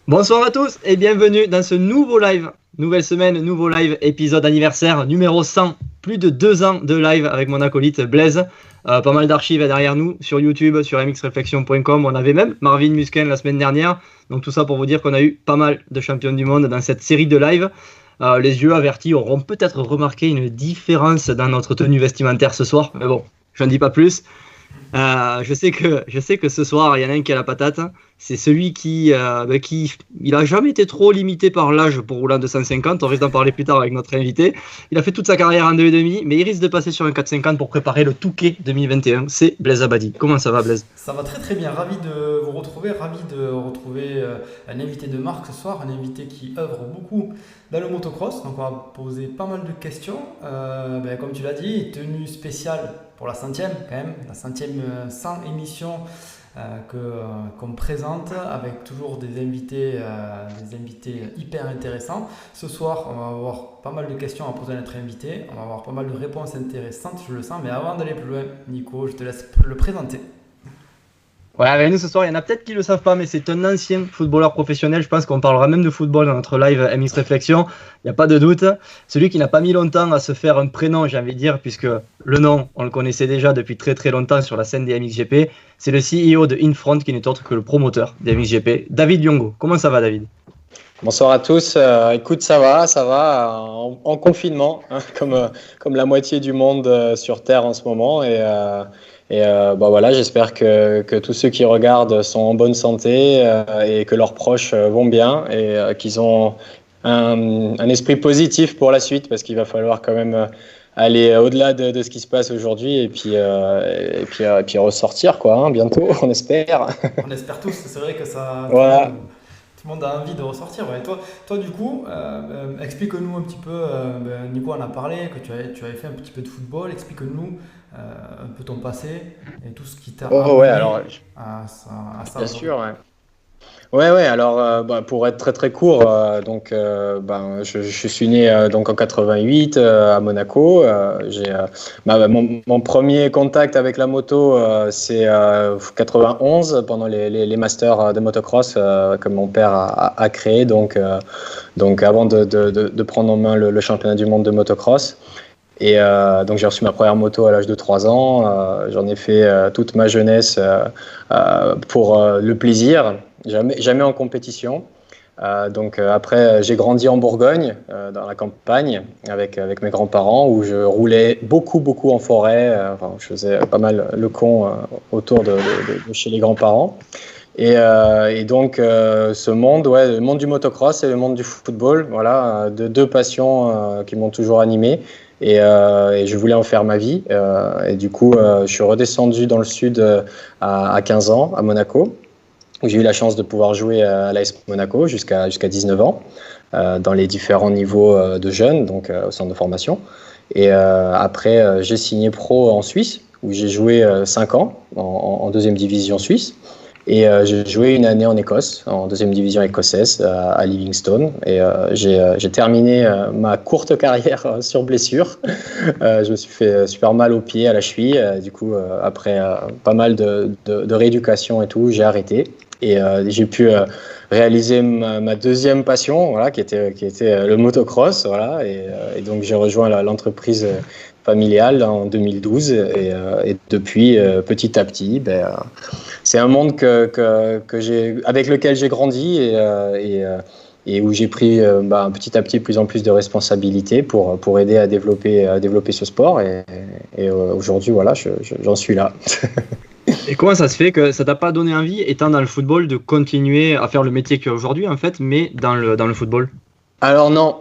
Bonsoir à tous et bienvenue dans ce nouveau live. Nouvelle semaine, nouveau live, épisode anniversaire numéro 100. Plus de 2 ans de live avec mon acolyte Blaise. Pas mal d'archives derrière nous sur YouTube, sur mxreflexion.com. On avait même Marvin Musquin la semaine dernière. Donc tout ça pour vous dire qu'on a eu pas mal de champions du monde dans cette série de live. Les yeux avertis auront peut-être remarqué une différence dans notre tenue vestimentaire ce soir. Mais bon, je n'en dis pas plus. Je sais que ce soir, il y en a un qui a la patate. C'est celui qui il a jamais été trop limité par l'âge pour rouler en 250. On risque d'en parler plus tard avec notre invité. Il a fait toute sa carrière en 2,5, mais il risque de passer sur un 450 pour préparer le Touquet 2021. C'est Blaise Abadi. Comment ça va, Blaise? Ça va très très bien, ravi de vous retrouver, un invité de marque ce soir, un invité qui œuvre beaucoup dans le motocross. Donc on va poser pas mal de questions. Comme tu l'as dit, tenue spéciale pour la centième quand même, la centième 100 émission qu'on présente avec toujours des invités hyper intéressants. Ce soir, on va avoir pas mal de questions à poser à notre invité, on va avoir pas mal de réponses intéressantes, je le sens. Mais avant d'aller plus loin, Nico, je te laisse le présenter. Ouais, avec nous ce soir, il y en a peut-être qui ne le savent pas, mais c'est un ancien footballeur professionnel. Je pense qu'on parlera même de football dans notre live MX Réflexion. Il n'y a pas de doute. Celui qui n'a pas mis longtemps à se faire un prénom, j'ai envie de dire, puisque le nom, on le connaissait déjà depuis très très longtemps sur la scène des MXGP. C'est le CEO de Infront, qui n'est autre que le promoteur des MXGP, David Diongo. Comment ça va, David? Bonsoir à tous. Écoute, ça va, en confinement, hein, comme la moitié du monde sur Terre en ce moment. Voilà, j'espère que tous ceux qui regardent sont en bonne santé et que leurs proches vont bien et qu'ils ont un esprit positif pour la suite, parce qu'il va falloir quand même aller au-delà de ce qui se passe aujourd'hui et puis ressortir quoi, hein, bientôt, on espère. On espère tous, c'est vrai que ça... Voilà. Tout le monde a envie de ressortir. Ouais. Toi, du coup, explique-nous un petit peu, Nico en a parlé, que tu avais fait un petit peu de football. Explique-nous un peu ton passé et tout ce qui t'a amené Alors, à ça. bien sûr, ouais. Ouais, alors pour être très très court, je suis né donc en 88 à Monaco. Mon premier contact avec la moto, c'est 91 pendant les masters de motocross que mon père a créé, donc avant de prendre en main le championnat du monde de motocross. Et donc j'ai reçu ma première moto à l'âge de 3 ans. J'en ai fait toute ma jeunesse pour le plaisir. Jamais en compétition. Après, j'ai grandi en Bourgogne, dans la campagne, avec mes grands-parents, où je roulais beaucoup en forêt. Je faisais pas mal le con autour de chez les grands-parents. Et donc, ce monde, le monde du motocross et le monde du football, voilà, deux passions qui m'ont toujours animé. Et je voulais en faire ma vie. Et du coup, je suis redescendu dans le sud à 15 ans, à Monaco, où j'ai eu la chance de pouvoir jouer à l'AS Monaco jusqu'à 19 ans, dans les différents niveaux de jeunes, donc au centre de formation. Et après, j'ai signé pro en Suisse, où j'ai joué 5 ans en deuxième division suisse. Et j'ai joué une année en Écosse, en deuxième division écossaise, à Livingstone. Et j'ai terminé ma courte carrière sur blessure. Je me suis fait super mal au pied, à la cheville. Du coup, après pas mal de rééducation et tout, j'ai arrêté. Et j'ai pu réaliser ma deuxième passion, voilà, qui était le motocross. Voilà, et donc j'ai rejoint l'entreprise familiale en 2012. Et depuis, petit à petit, c'est un monde avec lequel j'ai grandi et où j'ai pris petit à petit plus en plus de responsabilités pour aider à développer ce sport. Et aujourd'hui, voilà, j'en suis là. Et comment ça se fait que ça t'a pas donné envie, étant dans le football, de continuer à faire le métier que tu as aujourd'hui, en fait, mais dans le football? Alors non,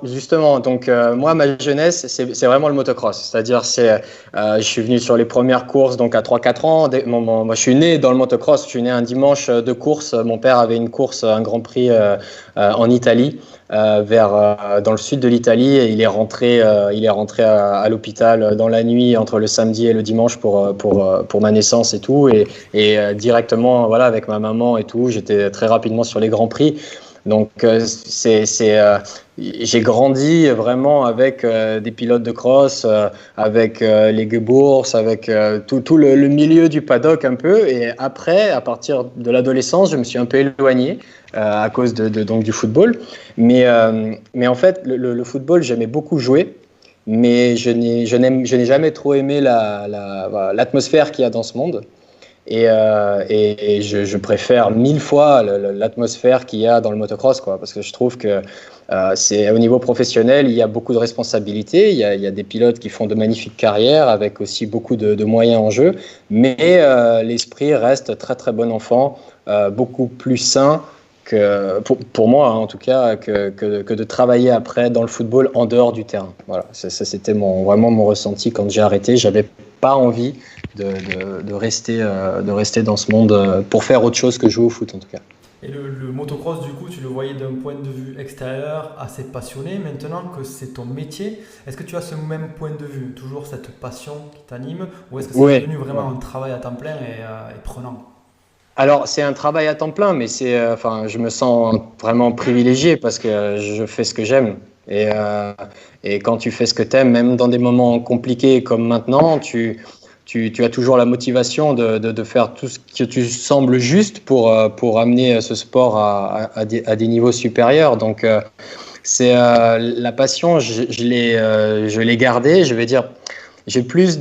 justement. Donc moi, ma jeunesse, c'est vraiment le motocross. C'est-à-dire, je suis venu sur les premières courses donc à 3-4 ans. Moi, je suis né dans le motocross. Je suis né un dimanche de course. Mon père avait une course, un Grand Prix en Italie, dans le sud de l'Italie. Et il est rentré à l'hôpital dans la nuit entre le samedi et le dimanche pour ma naissance et tout. Et directement, voilà, avec ma maman et tout, j'étais très rapidement sur les Grands Prix. Donc j'ai grandi vraiment avec des pilotes de cross, avec les Goeboers, avec tout le milieu du paddock un peu. Et après, à partir de l'adolescence, je me suis un peu éloigné à cause donc du football. Mais en fait, le football, j'aimais beaucoup jouer. Mais je n'ai jamais trop aimé l'atmosphère qu'il y a dans ce monde. Et je préfère 1000 fois l'atmosphère qu'il y a dans le motocross, quoi, parce que je trouve que c'est au niveau professionnel, il y a beaucoup de responsabilités, il y a des pilotes qui font de magnifiques carrières avec aussi beaucoup de moyens en jeu, mais l'esprit reste très très bon enfant, beaucoup plus sain que, pour moi en tout cas, que de travailler après dans le football en dehors du terrain. Voilà, ça c'était vraiment mon ressenti quand j'ai arrêté. J'avais pas envie de rester dans ce monde pour faire autre chose que jouer au foot en tout cas. Et le motocross, du coup, tu le voyais d'un point de vue extérieur, assez passionné. Maintenant que c'est ton métier, est-ce que tu as ce même point de vue, toujours cette passion qui t'anime, ou est-ce que c'est devenu vraiment un travail à temps plein et prenant? Alors, c'est un travail à temps plein, mais je me sens vraiment privilégié parce que je fais ce que j'aime. Et quand tu fais ce que tu aimes, même dans des moments compliqués comme maintenant, tu as toujours la motivation de faire tout ce que tu sembles juste pour amener ce sport à des niveaux supérieurs. Donc, c'est la passion, je l'ai gardée. Je vais dire, j'ai plus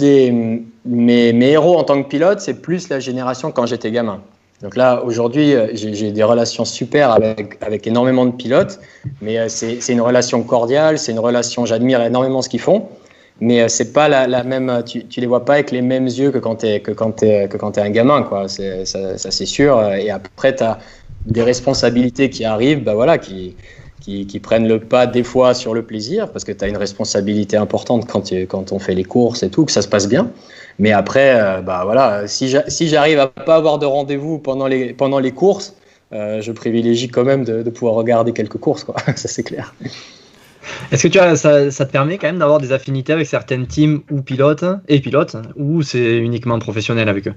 mes héros en tant que pilote, c'est plus la génération quand j'étais gamin. Donc là, aujourd'hui, j'ai des relations super avec énormément de pilotes, mais c'est une relation cordiale, c'est une relation, j'admire énormément ce qu'ils font, mais c'est pas la même, tu les vois pas avec les mêmes yeux que quand t'es un gamin, quoi. Ça c'est sûr. Et après, tu as des responsabilités qui arrivent, qui prennent le pas des fois sur le plaisir, parce que tu as une responsabilité importante quand on fait les courses et tout, que ça se passe bien. Mais après, si j'arrive à pas avoir de rendez-vous pendant les courses, je privilégie quand même de pouvoir regarder quelques courses, quoi. Ça c'est clair. Est-ce que ça te permet quand même d'avoir des affinités avec certaines teams ou pilotes, ou c'est uniquement professionnel avec eux?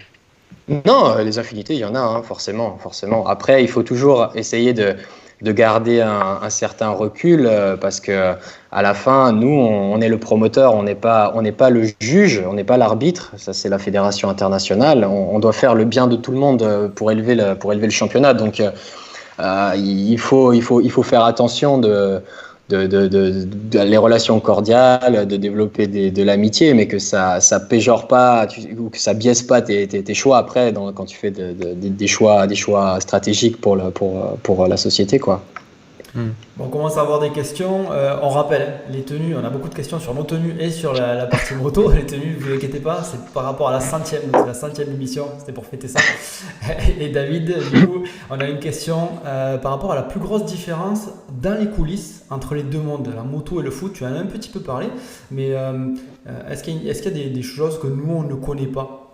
Non, les affinités, il y en a, hein, forcément. Après, il faut toujours essayer de garder un certain recul parce que à la fin, nous, on est le promoteur, on n'est pas le juge, on n'est pas l'arbitre. Ça, c'est la fédération internationale. On doit faire le bien de tout le monde pour élever le championnat. Donc, il faut faire attention les relations cordiales, de développer de l'amitié, mais que ça péjore pas ou que ça biaise pas tes choix après quand tu fais des choix stratégiques pour la société, quoi. Bon, on commence à avoir des questions. On rappelle les tenues. On a beaucoup de questions sur nos tenues et sur la partie moto. Les tenues, ne vous inquiétez pas, c'est par rapport à la 100e. C'est la 100e émission. C'était pour fêter ça. Et David, du coup, on a une question par rapport à la plus grosse différence dans les coulisses entre les deux mondes, la moto et le foot. Tu en as un petit peu parlé, mais est-ce qu'il y a des choses que nous on ne connaît pas?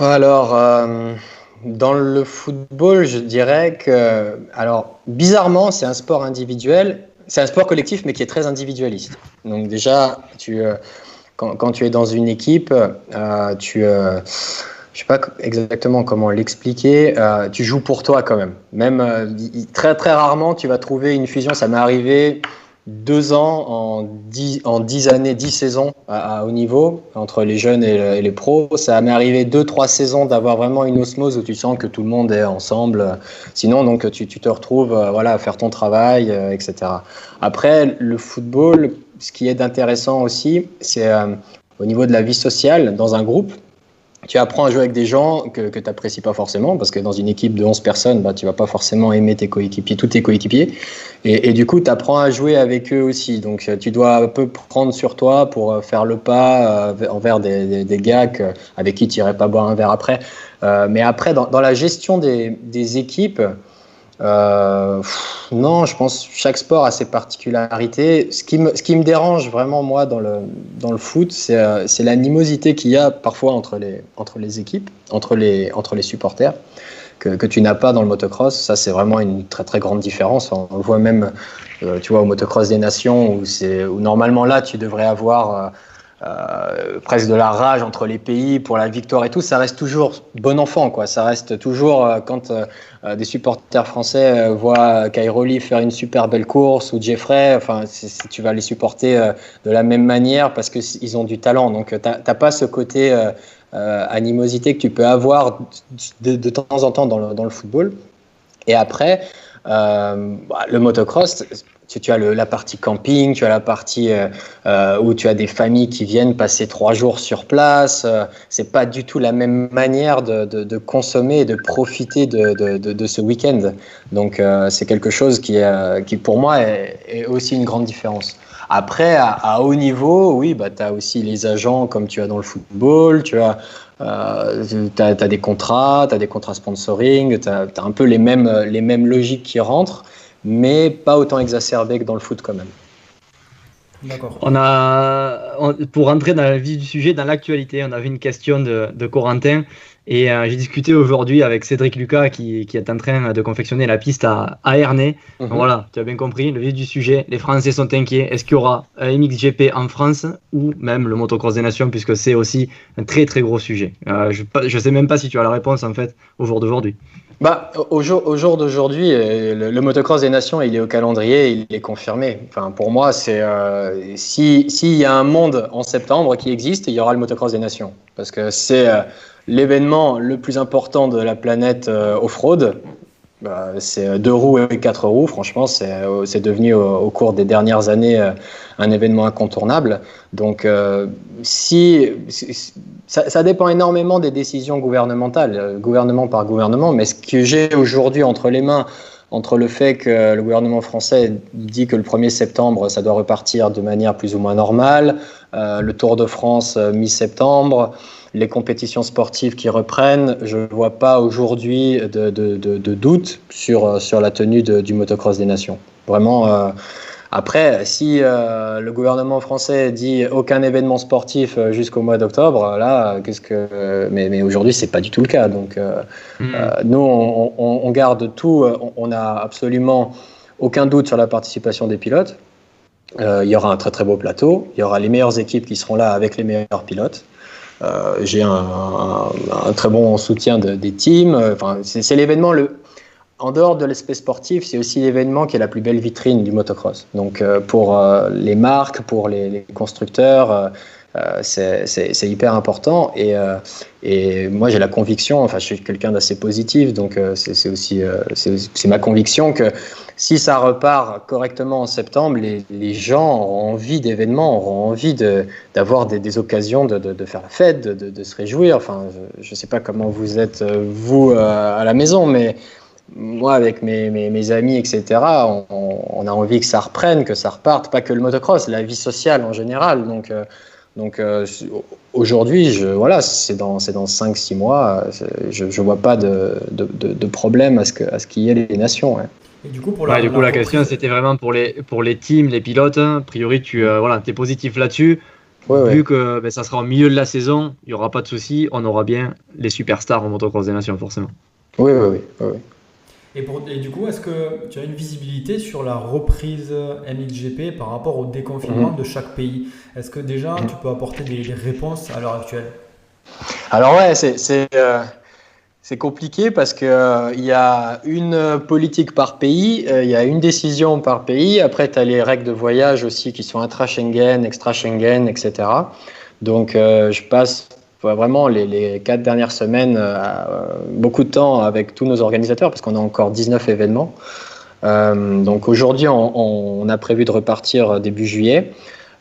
Alors. Dans le football, je dirais que, alors, bizarrement, c'est un sport individuel, c'est un sport collectif, mais qui est très individualiste. Donc déjà, quand tu es dans une équipe, je sais pas exactement comment l'expliquer, tu joues pour toi quand même. Même très très rarement, tu vas trouver une fusion. Ça m'est arrivé 2 ans en 10 années, 10 saisons à haut niveau, entre les jeunes et les pros. Ça m'est arrivé 2-3 saisons d'avoir vraiment une osmose où tu sens que tout le monde est ensemble. Sinon, donc, tu te retrouves à faire ton travail, etc. Après, le football, ce qui est intéressant aussi, c'est au niveau de la vie sociale, dans un groupe. Tu apprends à jouer avec des gens que tu n'apprécies pas forcément, parce que dans une équipe de 11 personnes, tu ne vas pas forcément aimer tous tes coéquipiers. Et du coup, tu apprends à jouer avec eux aussi. Donc, tu dois un peu prendre sur toi pour faire le pas envers des gars avec qui tu n'irais pas boire un verre après. Mais après, dans la gestion des équipes, non, je pense que chaque sport a ses particularités. Ce qui me dérange vraiment, moi, dans le foot, c'est l'animosité qu'il y a parfois entre les équipes, entre les supporters, que tu n'as pas dans le motocross. Ça, c'est vraiment une très très grande différence. On le voit même, tu vois, au motocross des nations, où normalement là, tu devrais avoir presque de la rage entre les pays pour la victoire et tout, ça reste toujours bon enfant, quoi. Ça reste toujours quand des supporters français voient Cairoli faire une super belle course ou Jeffrey, enfin, tu vas les supporter de la même manière parce qu'ils ont du talent. Donc, t'as pas ce côté animosité que tu peux avoir de temps en temps dans le football. Et après, le motocross, tu as la partie camping, tu as la partie où tu as des familles qui viennent passer 3 jours sur place. C'est pas du tout la même manière de consommer et de profiter de ce week-end. Donc c'est quelque chose qui pour moi est aussi une grande différence. Après, à haut niveau, oui, tu as aussi les agents comme tu as dans le football, tu as des contrats, tu as des contrats sponsoring, tu as un peu les mêmes logiques qui rentrent, mais pas autant exacerbées que dans le foot quand même. D'accord. Pour rentrer dans le vif du sujet, dans l'actualité, on avait une question de Corentin et j'ai discuté aujourd'hui avec Cédric Lucas qui est en train de confectionner la piste à Ernée. Donc voilà, tu as bien compris, le vif du sujet, les Français sont inquiets. Est-ce qu'il y aura un MXGP en France ou même le motocross des nations, puisque c'est aussi un très très gros sujet. Je sais même pas si tu as la réponse en fait au jour d'aujourd'hui. Au jour d'aujourd'hui, le motocross des nations, il est au calendrier, il est confirmé. Enfin, pour moi, c'est s'il y a un monde en septembre qui existe, il y aura le motocross des nations, parce que c'est l'événement le plus important de la planète off-road. C'est 2 roues et 4 roues. Franchement, c'est devenu au cours des dernières années un événement incontournable. Donc, ça dépend énormément des décisions gouvernementales, gouvernement par gouvernement. Mais ce que j'ai aujourd'hui entre les mains, entre le fait que le gouvernement français dit que le 1er septembre, ça doit repartir de manière plus ou moins normale, le Tour de France mi-septembre, les compétitions sportives qui reprennent, je ne vois pas aujourd'hui de doute sur la tenue du motocross des nations. Vraiment, après, si le gouvernement français dit aucun événement sportif jusqu'au mois d'octobre, là, mais aujourd'hui, ce n'est pas du tout le cas. Donc, nous, on garde tout, on n'a absolument aucun doute sur la participation des pilotes. Il y aura un très très beau plateau, il y aura les meilleures équipes qui seront là avec les meilleurs pilotes. J'ai un très bon soutien des teams. Enfin, c'est l'événement, en dehors de l'aspect sportif, c'est aussi l'événement qui est la plus belle vitrine du motocross. Donc pour les marques, pour les constructeurs, c'est hyper important. Et moi j'ai la conviction, enfin je suis quelqu'un d'assez positif, donc c'est ma conviction que si ça repart correctement en septembre, les gens auront envie d'événements, auront envie d'avoir des occasions de faire la fête, de se réjouir. Enfin, je ne sais pas comment vous êtes, vous, à la maison, mais moi, avec mes amis, etc., on a envie que ça reprenne, que ça reparte, pas que le motocross, la vie sociale en général. Donc aujourd'hui, c'est dans 5-6 mois, je ne vois pas de problème à ce qu'il y ait les nations. Ouais. Et du coup, la question, c'était vraiment pour les teams, les pilotes. A priori, tu es positif là-dessus. Vu que ça sera au milieu de la saison, il n'y aura pas de souci. On aura bien les superstars en motocross des nations, forcément. Oui. Et du coup, est-ce que tu as une visibilité sur la reprise MXGP par rapport au déconfinement de chaque pays? Est-ce que déjà, tu peux apporter des réponses à l'heure actuelle? Alors ouais, c'est compliqué parce qu'il y a une politique par pays, il y a une décision par pays. Après, tu as les règles de voyage aussi qui sont intra-Schengen, extra-Schengen, etc. Donc, je passe vraiment les 4 dernières semaines beaucoup de temps avec tous nos organisateurs parce qu'on a encore 19 événements. Donc, aujourd'hui, on a prévu de repartir début juillet.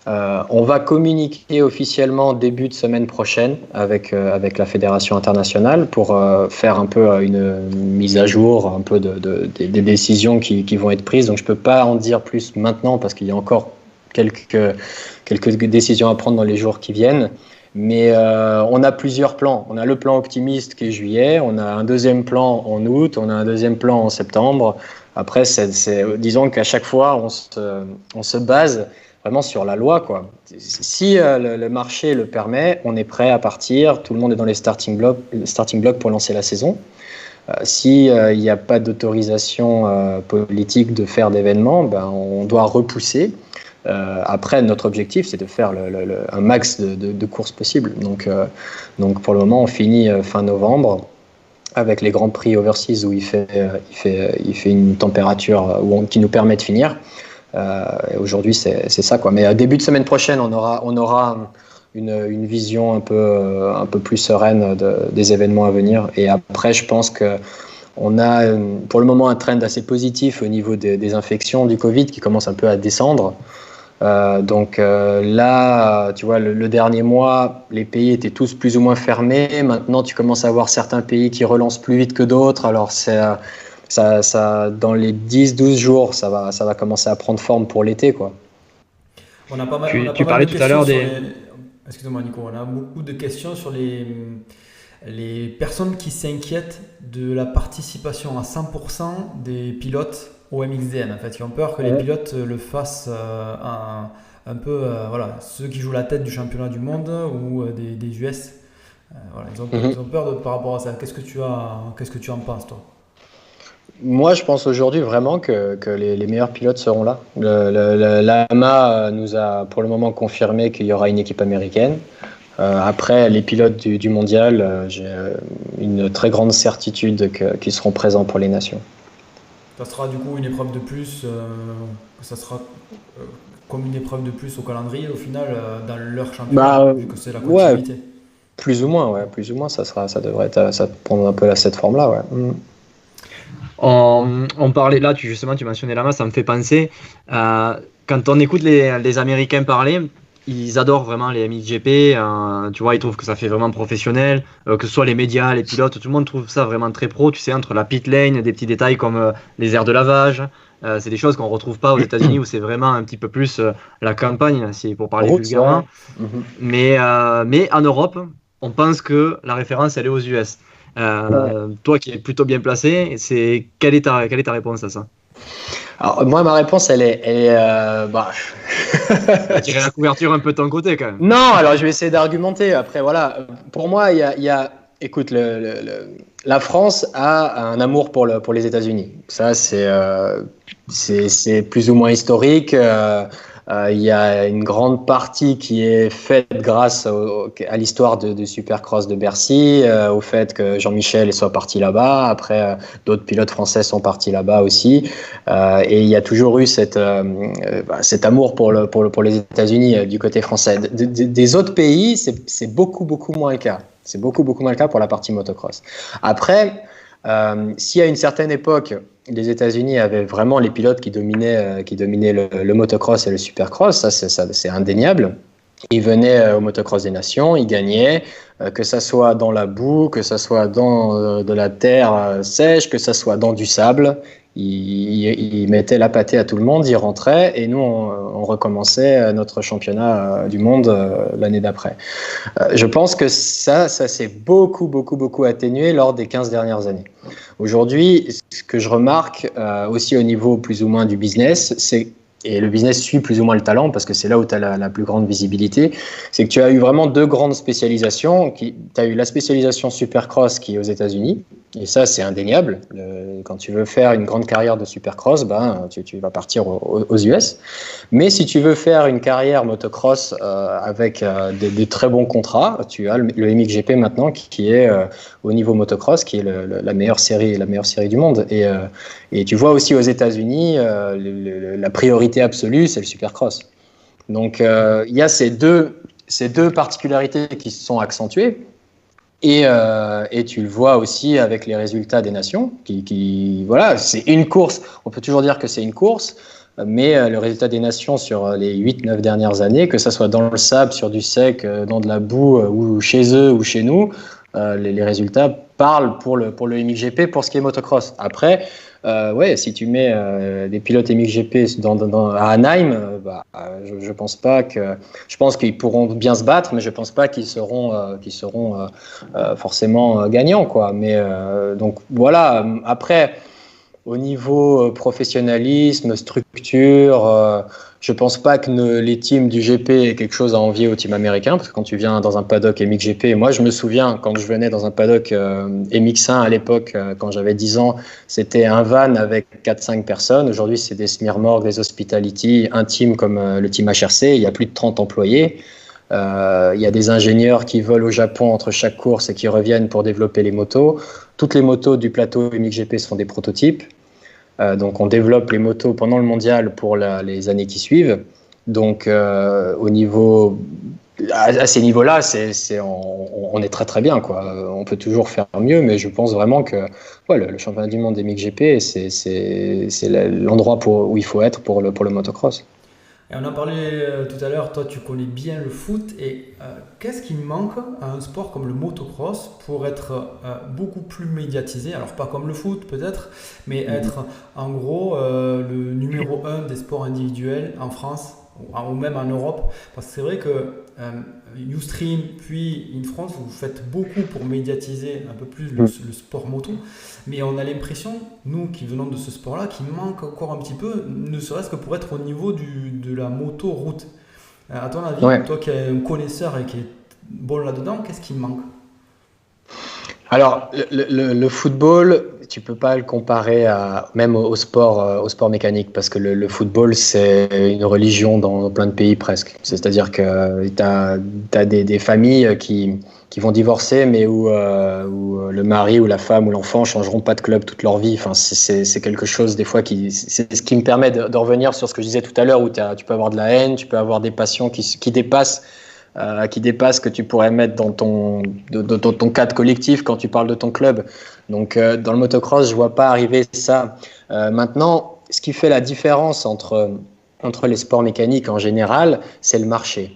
On va communiquer officiellement début de semaine prochaine avec la Fédération internationale pour faire un peu une mise à jour un peu des décisions qui vont être prises. Donc je peux pas en dire plus maintenant parce qu'il y a encore quelques décisions à prendre dans les jours qui viennent. Mais on a plusieurs plans. On a le plan optimiste qui est juillet, on a un deuxième plan en août, on a un deuxième plan en septembre. Après, disons qu'à chaque fois, on se base vraiment sur la loi, quoi. Si le marché le permet, on est prêt à partir. Tout le monde est dans les starting blocks pour lancer la saison. Si il n'y a pas d'autorisation politique de faire d'événements, on doit repousser. Après, notre objectif, c'est de faire un max de courses possibles. Donc, pour le moment, on finit fin novembre avec les Grands Prix Overseas où il fait une température qui nous permet de finir. Aujourd'hui, c'est ça, quoi. Mais début de semaine prochaine, on aura une vision un peu plus sereine des événements à venir. Et après, je pense que on a pour le moment un trend assez positif au niveau des infections du Covid qui commence un peu à descendre. Donc là, tu vois, le dernier mois, les pays étaient tous plus ou moins fermés. Maintenant, tu commences à voir certains pays qui relancent plus vite que d'autres. Alors, ça, dans les 10-12 jours, ça va commencer à prendre forme pour l'été, quoi. On a pas mal, Tu parlais tout à l'heure des... Excuse-moi Nico, on a beaucoup de questions sur les personnes qui s'inquiètent de la participation à 100% des pilotes au MXDN, en fait, qui ont peur que les pilotes le fassent un peu, voilà, ceux qui jouent la tête du championnat du monde ou des US. Voilà, ils ont peur par rapport à ça. Qu'est-ce que tu en penses, toi? Moi, je pense aujourd'hui vraiment que les meilleurs pilotes seront là. L'AMA nous a pour le moment confirmé qu'il y aura une équipe américaine. Après, les pilotes du mondial, j'ai une très grande certitude qu'ils seront présents pour les nations. Ça sera du coup une épreuve de plus, ça sera comme une épreuve de plus au calendrier au final dans leur championnat, vu que c'est la continuité. Ouais, plus ou moins, ça prendra un peu cette forme-là, ouais. On parlait là, tu mentionnais la masse, ça me fait penser. Quand on écoute les Américains parler, ils adorent vraiment les MXGP. Tu vois, ils trouvent que ça fait vraiment professionnel, que ce soit les médias, les pilotes, tout le monde trouve ça vraiment très pro. Tu sais, entre la pit lane, des petits détails comme les aires de lavage. C'est des choses qu'on retrouve pas aux États-Unis où c'est vraiment un petit peu plus la campagne, c'est pour parler vulgairement. Mais en Europe, on pense que la référence elle est aux US. Toi qui es plutôt bien placé, quelle est ta réponse à ça? Alors, moi, ma réponse, elle est Tu as tiré la couverture un peu de ton côté quand même. Non, alors je vais essayer d'argumenter. Après, voilà, pour moi, écoute, la France a un amour pour les États-Unis. Ça, c'est plus ou moins historique. Il y a une grande partie qui est faite grâce à l'histoire de Supercross de Bercy, au fait que Jean-Michel soit parti là-bas. Après, d'autres pilotes français sont partis là-bas aussi. Et il y a toujours eu cet amour pour les États-Unis du côté français. Des autres pays, c'est beaucoup, beaucoup moins le cas. C'est beaucoup, beaucoup moins le cas pour la partie motocross. Après, si à une certaine époque, les États-Unis avaient vraiment les pilotes qui dominaient le motocross et le supercross, ça c'est indéniable. Ils venaient au motocross des nations, ils gagnaient, que ça soit dans la boue, que ça soit dans de la terre sèche, que ça soit dans du sable. Ils mettaient la pâtée à tout le monde, ils rentraient et nous on recommençait notre championnat du monde l'année d'après. Je pense que ça s'est beaucoup, beaucoup, beaucoup atténué lors des 15 dernières années. Aujourd'hui, ce que je remarque aussi au niveau plus ou moins du business, et le business suit plus ou moins le talent parce que c'est là où tu as la plus grande visibilité, c'est que tu as eu vraiment deux grandes spécialisations. Tu as eu la spécialisation Supercross qui est aux États-Unis, et ça c'est indéniable. Quand tu veux faire une grande carrière de Supercross, tu vas partir aux US. Mais si tu veux faire une carrière motocross avec des très bons contrats, tu as le MXGP maintenant qui est au niveau motocross, qui est la meilleure série du monde. Et tu vois aussi aux États-Unis, la priorité absolue, c'est le Supercross. Donc, il y a ces deux particularités qui se sont accentuées. Et tu le vois aussi avec les résultats des nations. Voilà, c'est une course. On peut toujours dire que c'est une course, mais le résultat des nations sur les 8-9 dernières années, que ça soit dans le sable, sur du sec, dans de la boue, ou chez eux ou chez nous, les résultats parlent pour le MXGP pour ce qui est motocross. Après, si tu mets des pilotes MXGP à Anaheim, je pense qu'ils pourront bien se battre, mais je pense pas qu'ils seront forcément gagnants, quoi. Mais donc voilà. Après, au niveau professionnalisme, structure, je pense pas que les teams du GP aient quelque chose à envier aux teams américains, parce que quand tu viens dans un paddock MXGP, moi je me souviens quand je venais dans un paddock MX1 à l'époque, quand j'avais 10 ans, c'était un van avec 4-5 personnes. Aujourd'hui, c'est des Smirmorg, des Hospitality, un team comme le team HRC, il y a plus de 30 employés. Il y a des ingénieurs qui volent au Japon entre chaque course et qui reviennent pour développer les motos. Toutes les motos du plateau MXGP sont des prototypes. Donc on développe les motos pendant le mondial pour les années qui suivent. Donc au niveau, à ces niveaux-là, on est très très bien, quoi. On peut toujours faire mieux, mais je pense vraiment que le championnat du monde des MXGP, c'est l'endroit où il faut être pour le motocross. Et on en parlait tout à l'heure, toi tu connais bien le foot, et qu'est-ce qui manque à un sport comme le motocross pour être beaucoup plus médiatisé? Alors pas comme le foot peut-être, mais être en gros le numéro 1 des sports individuels en France ou même en Europe, parce que c'est vrai que Ustream puis In France, vous faites beaucoup pour médiatiser un peu plus le sport moto, mais on a l'impression, nous qui venons de ce sport-là, qu'il manque encore un petit peu, ne serait-ce que pour être au niveau de la moto route. À ton avis, toi qui es un connaisseur et qui est bon là-dedans, qu'est-ce qui manque? Alors, le football, tu peux pas le comparer même au sport mécanique, parce que le football, c'est une religion dans plein de pays presque. C'est-à-dire que tu as des familles qui vont divorcer, mais où le mari ou la femme ou l'enfant changeront pas de club toute leur vie. Enfin, c'est quelque chose des fois c'est ce qui me permet de revenir sur ce que je disais tout à l'heure, où tu peux avoir de la haine, tu peux avoir des passions qui dépassent que tu pourrais mettre dans ton cadre collectif quand tu parles de ton club. Donc dans le motocross, je vois pas arriver ça. Maintenant, ce qui fait la différence entre les sports mécaniques en général, c'est le marché.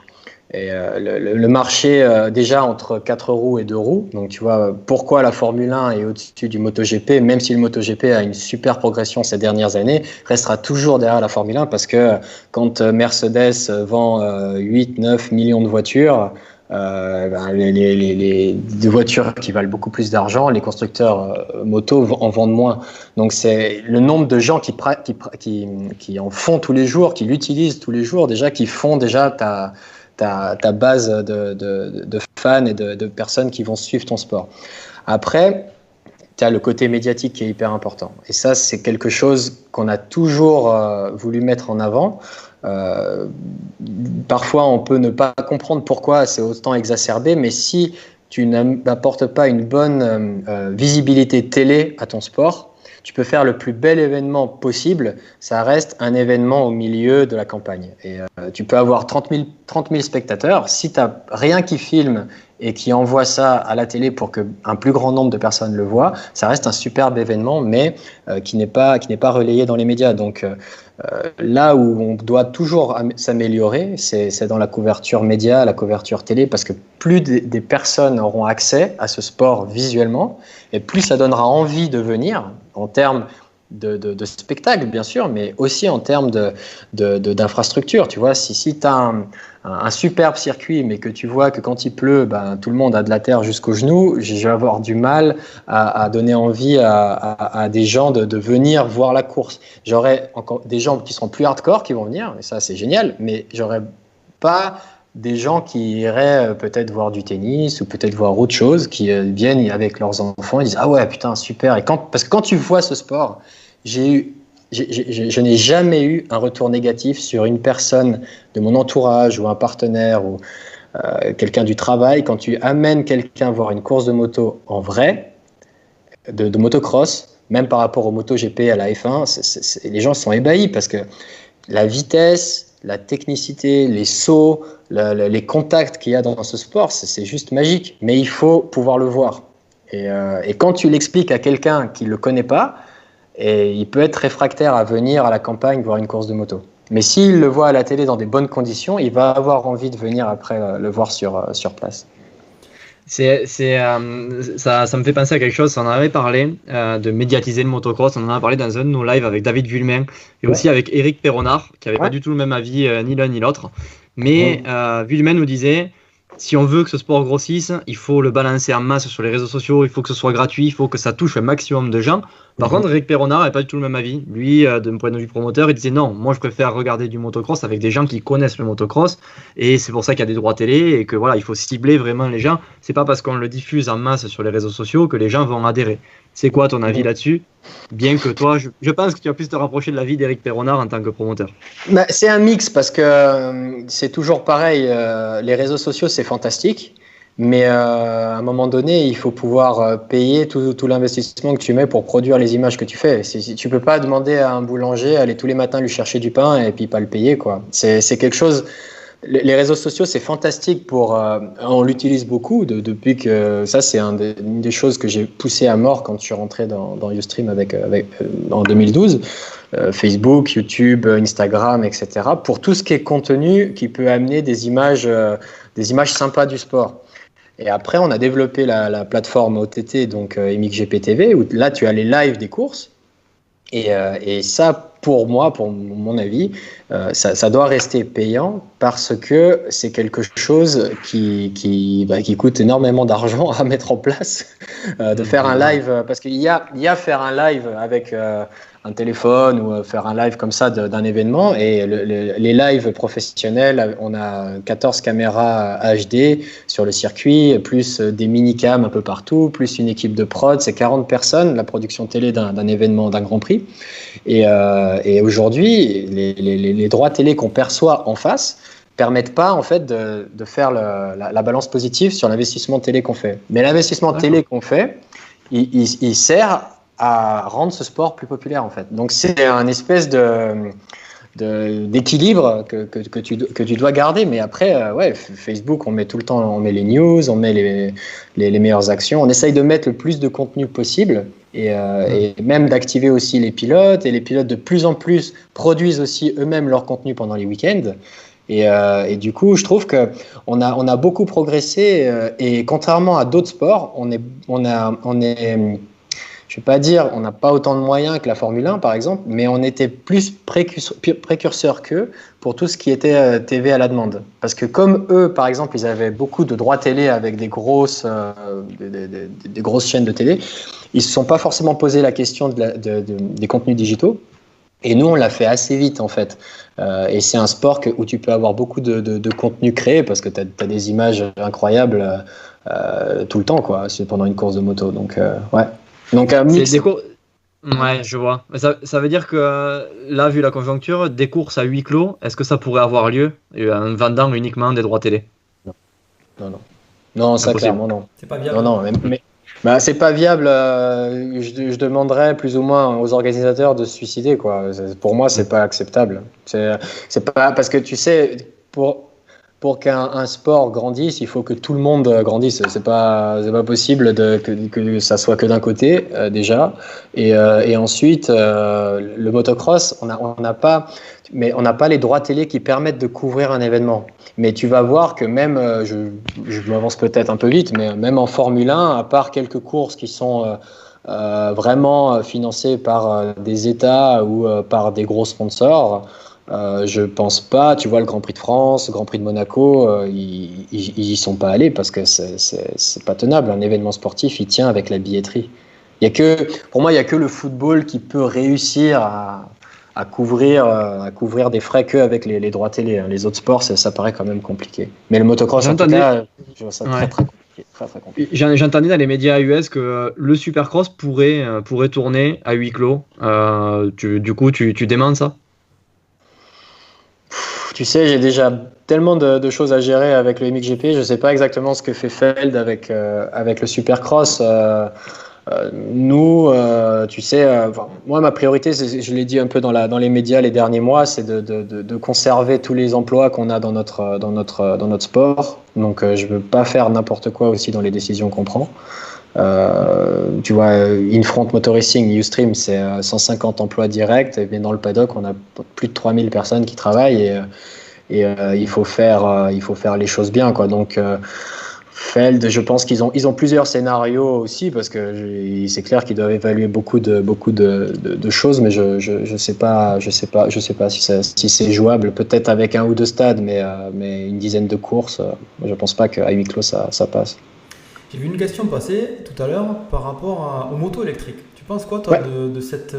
Et le marché déjà entre 4 roues et 2 roues. Donc tu vois pourquoi la Formule 1 est au-dessus du MotoGP, même si le MotoGP a une super progression ces dernières années, restera toujours derrière la Formule 1, parce que quand Mercedes vend 8-9 millions de voitures, les voitures qui valent beaucoup plus d'argent, les constructeurs moto en vendent moins. Donc c'est le nombre de gens qui en font tous les jours, qui l'utilisent tous les jours, déjà qui font déjà ta base de fans et de personnes qui vont suivre ton sport. Après, tu as le côté médiatique qui est hyper important. Et ça, c'est quelque chose qu'on a toujours voulu mettre en avant. Parfois, on peut ne pas comprendre pourquoi c'est autant exacerbé, mais si tu n'apportes pas une bonne visibilité télé à ton sport, tu peux faire le plus bel événement possible, ça reste un événement au milieu de la campagne. Et tu peux avoir 30 000 spectateurs, si tu n'as rien qui filme et qui envoie ça à la télé pour qu'un plus grand nombre de personnes le voient, ça reste un superbe événement, mais qui n'est pas relayé dans les médias. Donc là où on doit toujours s'améliorer, c'est dans la couverture média, la couverture télé, parce que plus des personnes auront accès à ce sport visuellement, et plus ça donnera envie de venir, en termes de spectacle, bien sûr, mais aussi en termes d'infrastructure. Tu vois, si tu as un superbe circuit, mais que tu vois que quand il pleut, tout le monde a de la terre jusqu'aux genoux, je vais avoir du mal à donner envie à des gens de venir voir la course. J'aurai encore des gens qui seront plus hardcore qui vont venir, et ça c'est génial, mais j'aurai pas des gens qui iraient peut-être voir du tennis ou peut-être voir autre chose, qui viennent avec leurs enfants et disent « Ah ouais, putain, super !» Parce que quand tu vois ce sport, je n'ai jamais eu un retour négatif sur une personne de mon entourage ou un partenaire ou quelqu'un du travail. Quand tu amènes quelqu'un voir une course de moto en vrai, de motocross, même par rapport au MotoGP, à la F1, les gens sont ébahis parce que la vitesse, la technicité, les sauts, les contacts qu'il y a dans ce sport, c'est juste magique. Mais il faut pouvoir le voir. Et quand tu l'expliques à quelqu'un qui ne le connaît pas, il peut être réfractaire à venir à la campagne voir une course de moto. Mais s'il le voit à la télé dans des bonnes conditions, il va avoir envie de venir après le voir sur place. Ça me fait penser à quelque chose. On en avait parlé de médiatiser le motocross. On en a parlé dans un de nos lives avec David Vuillemin et aussi avec Eric Perronard, qui n'avait pas du tout le même avis ni l'un ni l'autre. Mais Vuillemin nous disait si on veut que ce sport grossisse, il faut le balancer en masse sur les réseaux sociaux, il faut que ce soit gratuit, il faut que ça touche un maximum de gens. Par contre, Eric Peronnard n'a pas du tout le même avis. Lui, d'un point de vue promoteur, il disait non, moi je préfère regarder du motocross avec des gens qui connaissent le motocross, et c'est pour ça qu'il y a des droits télé, et que voilà, il faut cibler vraiment les gens. C'est pas parce qu'on le diffuse en masse sur les réseaux sociaux que les gens vont adhérer. C'est quoi ton avis là-dessus? Bien que toi, je pense que tu vas plus te rapprocher de l'avis d'Eric Peronnard en tant que promoteur. Bah, c'est un mix parce que c'est toujours pareil. Les réseaux sociaux, c'est fantastique. Mais à un moment donné, il faut pouvoir payer tout l'investissement que tu mets pour produire les images que tu fais. Tu peux pas demander à un boulanger aller tous les matins lui chercher du pain et puis pas le payer, quoi. C'est quelque chose. Les réseaux sociaux, c'est fantastique on l'utilise beaucoup depuis que ça, c'est une des choses que j'ai poussé à mort quand je suis rentré dans Ustream en 2012. Facebook, YouTube, Instagram, etc. Pour tout ce qui est contenu qui peut amener des images sympas du sport. Et après, on a développé la plateforme OTT, donc MXGP TV, où là, tu as les lives des courses. Et ça, pour mon avis, ça doit rester payant parce que c'est quelque chose qui coûte énormément d'argent à mettre en place, de faire un live, parce qu'il y a faire un live avec un téléphone ou faire un live comme ça d'un événement, et les lives professionnels, on a 14 caméras HD sur le circuit, plus des mini-cams un peu partout, plus une équipe de prod, c'est 40 personnes, la production télé d'un événement, d'un Grand Prix. Et aujourd'hui, les droits télé qu'on perçoit en face permettent pas en fait de faire la balance positive sur l'investissement télé qu'on fait. Mais l'investissement télé qu'on fait, il sert à rendre ce sport plus populaire en fait. Donc c'est un espèce d'équilibre que tu dois garder. Mais après, Facebook, on met tout le temps, on met les news, on met les meilleures actions. On essaye de mettre le plus de contenu possible et même d'activer aussi les pilotes. Et les pilotes de plus en plus produisent aussi eux-mêmes leur contenu pendant les week-ends. Et du coup, je trouve que on a beaucoup progressé. Et contrairement à d'autres sports, on est je ne vais pas dire on n'a pas autant de moyens que la Formule 1 par exemple, mais on était plus précurseurs qu'eux pour tout ce qui était TV à la demande. Parce que comme eux, par exemple, ils avaient beaucoup de droits télé avec des grosses chaînes de télé, ils ne se sont pas forcément posé la question des contenus digitaux. Et nous, on l'a fait assez vite en fait. Et c'est un sport où tu peux avoir beaucoup de contenu créé parce que tu as des images incroyables tout le temps, quoi, pendant une course de moto. Donc, ouais. Donc un mix. Ouais, je vois. Ça veut dire que là, vu la conjoncture, des courses à huis clos, est-ce que ça pourrait avoir lieu en vendant uniquement des droits télé? Non, ça clairement non. C'est pas viable. Non, mais c'est pas viable. Je demanderais plus ou moins aux organisateurs de se suicider, quoi. Pour moi, c'est pas acceptable. C'est pas parce que tu sais pour qu'un sport grandisse, il faut que tout le monde grandisse. C'est pas possible que ça soit que d'un côté déjà. Et ensuite, le motocross, on n'a pas les droits télé qui permettent de couvrir un événement. Mais tu vas voir que même, je m'avance peut-être un peu vite, mais même en Formule 1, à part quelques courses qui sont vraiment financées par des États ou par des gros sponsors, je pense pas, tu vois, le Grand Prix de France, le Grand Prix de Monaco, ils y sont pas allés parce que c'est pas tenable. Un événement sportif, il tient avec la billetterie. Pour moi, il y a que le football qui peut réussir à couvrir des frais qu'avec les droits télé. Les autres sports, ça paraît quand même compliqué. Mais le motocross, en tout cas, je vois ça très compliqué. Très compliqué. J'entendais dans les médias US que le Supercross pourrait tourner à huis clos. Du coup, tu demandes ça? Tu sais, j'ai déjà tellement de choses à gérer avec le MXGP. Je ne sais pas exactement ce que fait Feld avec le Supercross. Nous, tu sais, moi, ma priorité, je l'ai dit un peu dans les médias les derniers mois, c'est de conserver tous les emplois qu'on a dans notre sport. Donc, je ne veux pas faire n'importe quoi aussi dans les décisions qu'on prend. Tu vois, Infront Motor Racing, Ustream, c'est 150 emplois directs. Et bien dans le paddock, on a plus de 3000 personnes qui travaillent et il faut faire les choses bien, quoi. Donc, Feld, je pense qu'ils ont plusieurs scénarios aussi parce que c'est clair qu'ils doivent évaluer beaucoup de choses, mais je sais pas si c'est jouable. Peut-être avec un ou deux stades, mais une dizaine de courses, je pense pas qu'à huis clos ça passe. J'ai vu une question passer tout à l'heure par rapport aux motos électriques. Tu penses quoi, toi, de cette.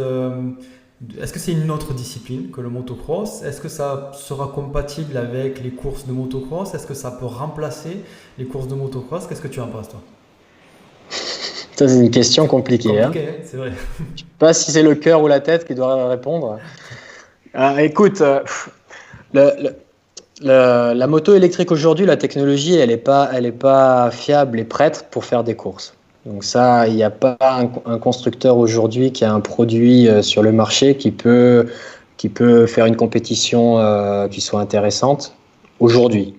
Est-ce que c'est une autre discipline que le motocross? Est-ce que ça sera compatible avec les courses de motocross? Est-ce que ça peut remplacer les courses de motocross? Qu'est-ce que tu en penses, toi? Ça, c'est une question compliquée. Compliqué, hein, c'est vrai. Je sais pas si c'est le cœur ou la tête qui doit répondre. Écoute, la moto électrique aujourd'hui, la technologie, elle est pas fiable et prête pour faire des courses. Donc ça, il n'y a pas un constructeur aujourd'hui qui a un produit sur le marché qui peut faire une compétition qui soit intéressante aujourd'hui.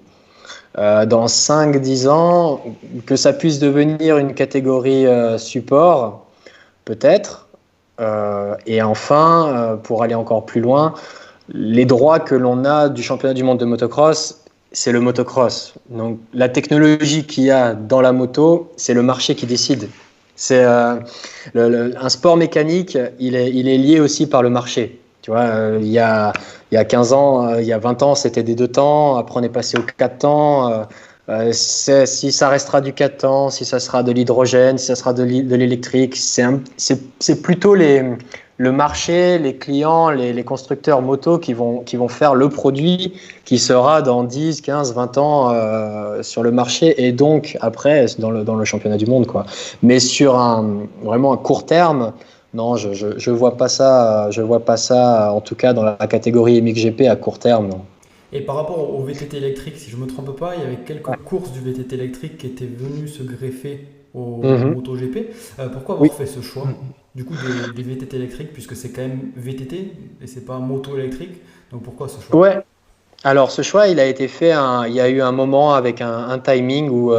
Dans 5-10 ans, que ça puisse devenir une catégorie support, peut-être. Et enfin, pour aller encore plus loin, les droits que l'on a du championnat du monde de motocross, c'est le motocross. Donc la technologie qu'il y a dans la moto, c'est le marché qui décide. C'est un sport mécanique, il est lié aussi par le marché. Tu vois, il y a 15 ans, il y a 20 ans, c'était des 2 temps. Après, on est passé aux 4 temps. Si ça restera du 4 temps, si ça sera de l'hydrogène, si ça sera de l'électrique, c'est plutôt le marché, les clients, les constructeurs moto qui vont faire le produit qui sera dans 10, 15, 20 ans sur le marché et donc après dans le championnat du monde, quoi. Mais sur vraiment un court terme, non, je vois pas ça en tout cas dans la catégorie MXGP à court terme, non. Et par rapport au VTT électrique, si je ne me trompe pas, il y avait quelques courses du VTT électrique qui étaient venues se greffer au MotoGP. Pourquoi avoir fait ce choix du coup des VTT électriques, puisque c'est quand même VTT et c'est pas moto électrique, donc pourquoi ce choix? Ouais. Alors ce choix, il a été fait. Il y a eu un moment avec un timing où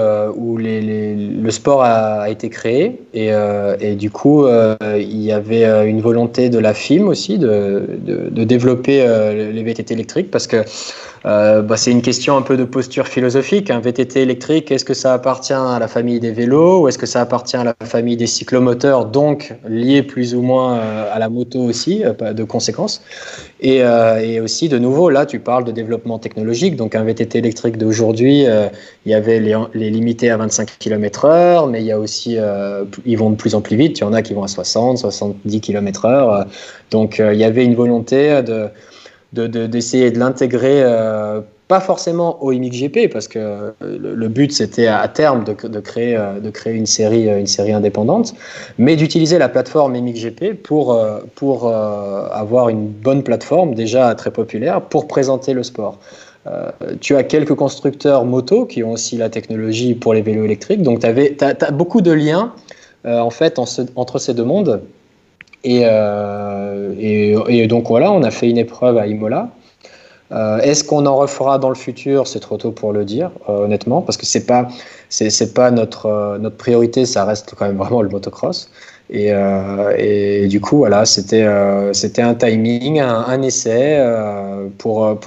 le sport a été créé et du coup il y avait une volonté de la FIM aussi de développer les VTT électriques parce que c'est une question un peu de posture philosophique. Un VTT électrique, est-ce que ça appartient à la famille des vélos ou est-ce que ça appartient à la famille des cyclomoteurs, donc lié plus ou moins à la moto aussi, de conséquence. Et aussi, de nouveau, là, tu parles de développement technologique. Donc, un VTT électrique d'aujourd'hui, il y avait les limités à 25 km/h, mais il y a aussi, ils vont de plus en plus vite. Il y en a qui vont à 60, 70 km/h. Donc, il y avait une volonté d'essayer de l'intégrer, pas forcément au MXGP, parce que le but c'était à terme de créer une série indépendante, mais d'utiliser la plateforme MXGP pour avoir une bonne plateforme déjà très populaire pour présenter le sport. Tu as quelques constructeurs moto qui ont aussi la technologie pour les vélos électriques, donc t'as beaucoup de liens en fait entre ces deux mondes. Et donc voilà, on a fait une épreuve à Imola. Est-ce qu'on en refera dans le futur? C'est trop tôt pour le dire, honnêtement, parce que c'est pas notre priorité, ça reste quand même vraiment le motocross. Et du coup, voilà, c'était un timing, un essai pour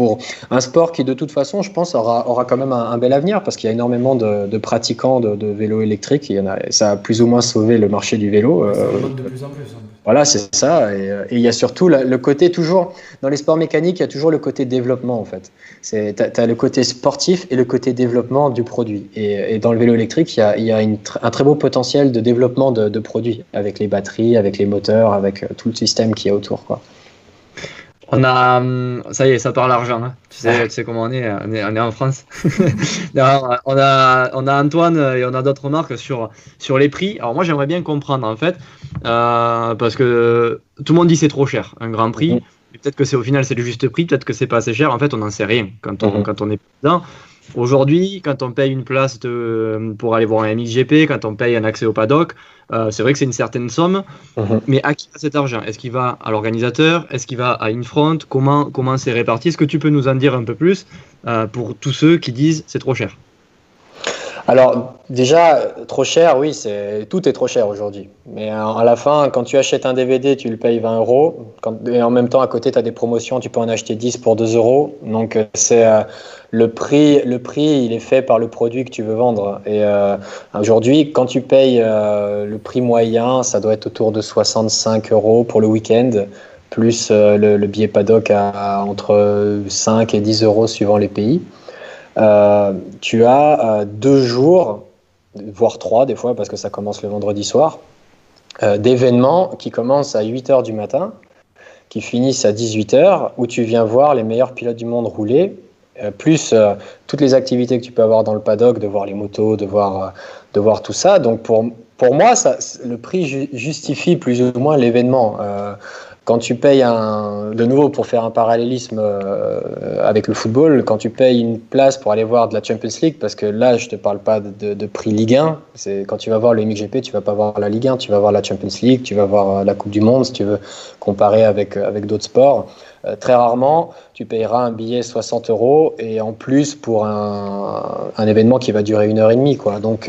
un sport qui, de toute façon, je pense, aura quand même un bel avenir parce qu'il y a énormément de pratiquants de vélo électrique. Ça a plus ou moins sauvé le marché du vélo. Ça remonte de plus en plus. Voilà, c'est ça. Et il y a surtout le côté, toujours, dans les sports mécaniques, il y a toujours le côté développement, en fait. T'as le côté sportif et le côté développement du produit. Et dans le vélo électrique, il y a un très beau potentiel de développement de produits, avec les batteries, avec les moteurs, avec tout le système qui est autour, quoi. On a, ça y est, ça parle argent, hein. Tu sais comment on est en France. Alors, on a Antoine et on a d'autres marques sur les prix. Alors moi, j'aimerais bien comprendre en fait, parce que tout le monde dit c'est trop cher, un Grand Prix. Peut-être que au final c'est le juste prix, peut-être que c'est pas assez cher. En fait, on n'en sait rien quand on est dedans. Aujourd'hui, quand on paye une place pour aller voir un MXGP, quand on paye un accès au paddock, c'est vrai que c'est une certaine somme, mais à qui va cet argent? Est-ce qu'il va à l'organisateur? Est-ce qu'il va à Infront? Comment c'est réparti? Est-ce que tu peux nous en dire un peu plus pour tous ceux qui disent c'est trop cher? Alors, déjà, trop cher, oui, tout est trop cher aujourd'hui. Mais à la fin, quand tu achètes un DVD, tu le payes 20 euros. Et en même temps, à côté, tu as des promotions, tu peux en acheter 10 pour 2 euros. Donc, le prix, il est fait par le produit que tu veux vendre. Et aujourd'hui, quand tu payes le prix moyen, ça doit être autour de 65 euros pour le week-end, plus le billet paddock à entre 5 et 10 euros suivant les pays. Tu as 2 jours, voire 3 des fois, parce que ça commence le vendredi soir, d'événements qui commencent à 8 heures du matin, qui finissent à 18 heures, où tu viens voir les meilleurs pilotes du monde rouler, plus toutes les activités que tu peux avoir dans le paddock, de voir les motos, de voir tout ça. Donc pour moi, le prix justifie plus ou moins l'événement. Quand tu payes de nouveau pour faire un parallélisme avec le football, quand tu payes une place pour aller voir de la Champions League, parce que là je te parle pas de prix Ligue 1, quand tu vas voir le MXGP, tu vas pas voir la Ligue 1, tu vas voir la Champions League, tu vas voir la Coupe du Monde si tu veux comparer avec d'autres sports. Très rarement, tu payeras un billet 60 euros et en plus pour un événement qui va durer 1h30, quoi. Donc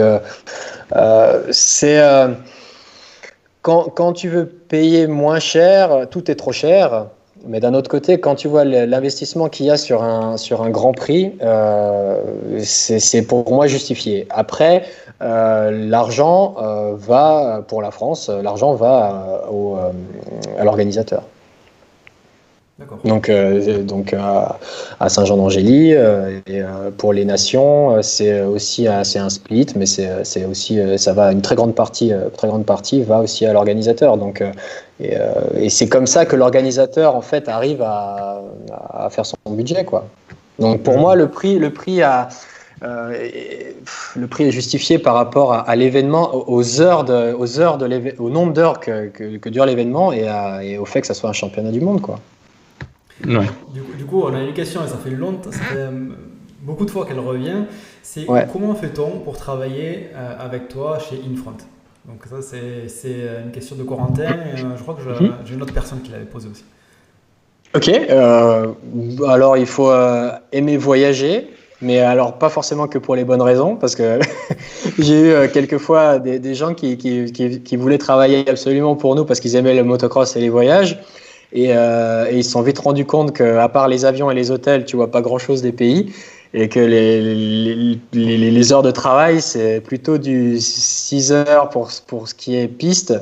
c'est quand tu veux payer moins cher, tout est trop cher. Mais d'un autre côté, quand tu vois l'investissement qu'il y a sur un Grand Prix, c'est pour moi justifié. Après, l'argent va, pour la France, l'argent va à l'organisateur. D'accord. Donc à Saint-Jean-d'Angély, et pour les nations, c'est un split, mais c'est aussi ça va, une très grande partie va aussi à l'organisateur. Donc et c'est comme ça que l'organisateur en fait arrive à faire son budget, quoi. Donc pour moi le prix est justifié par rapport à l'événement, au nombre d'heures que dure l'événement et au fait que ça soit un championnat du monde, quoi. Ouais. Du coup, on a une question et ça fait longtemps, ça fait beaucoup de fois qu'elle revient. C'est comment fait-on pour travailler avec toi chez Infront? Donc ça, c'est une question de Corentin. Je crois que j'ai une autre personne qui l'avait posée aussi. Ok. Alors, il faut aimer voyager, mais alors pas forcément que pour les bonnes raisons, parce que j'ai eu quelquefois des gens qui voulaient travailler absolument pour nous parce qu'ils aimaient le motocross et les voyages. Et ils se sont vite rendus compte qu'à part les avions et les hôtels, tu vois pas grand-chose des pays. Et que les heures de travail, c'est plutôt du 6 heures pour ce qui est piste,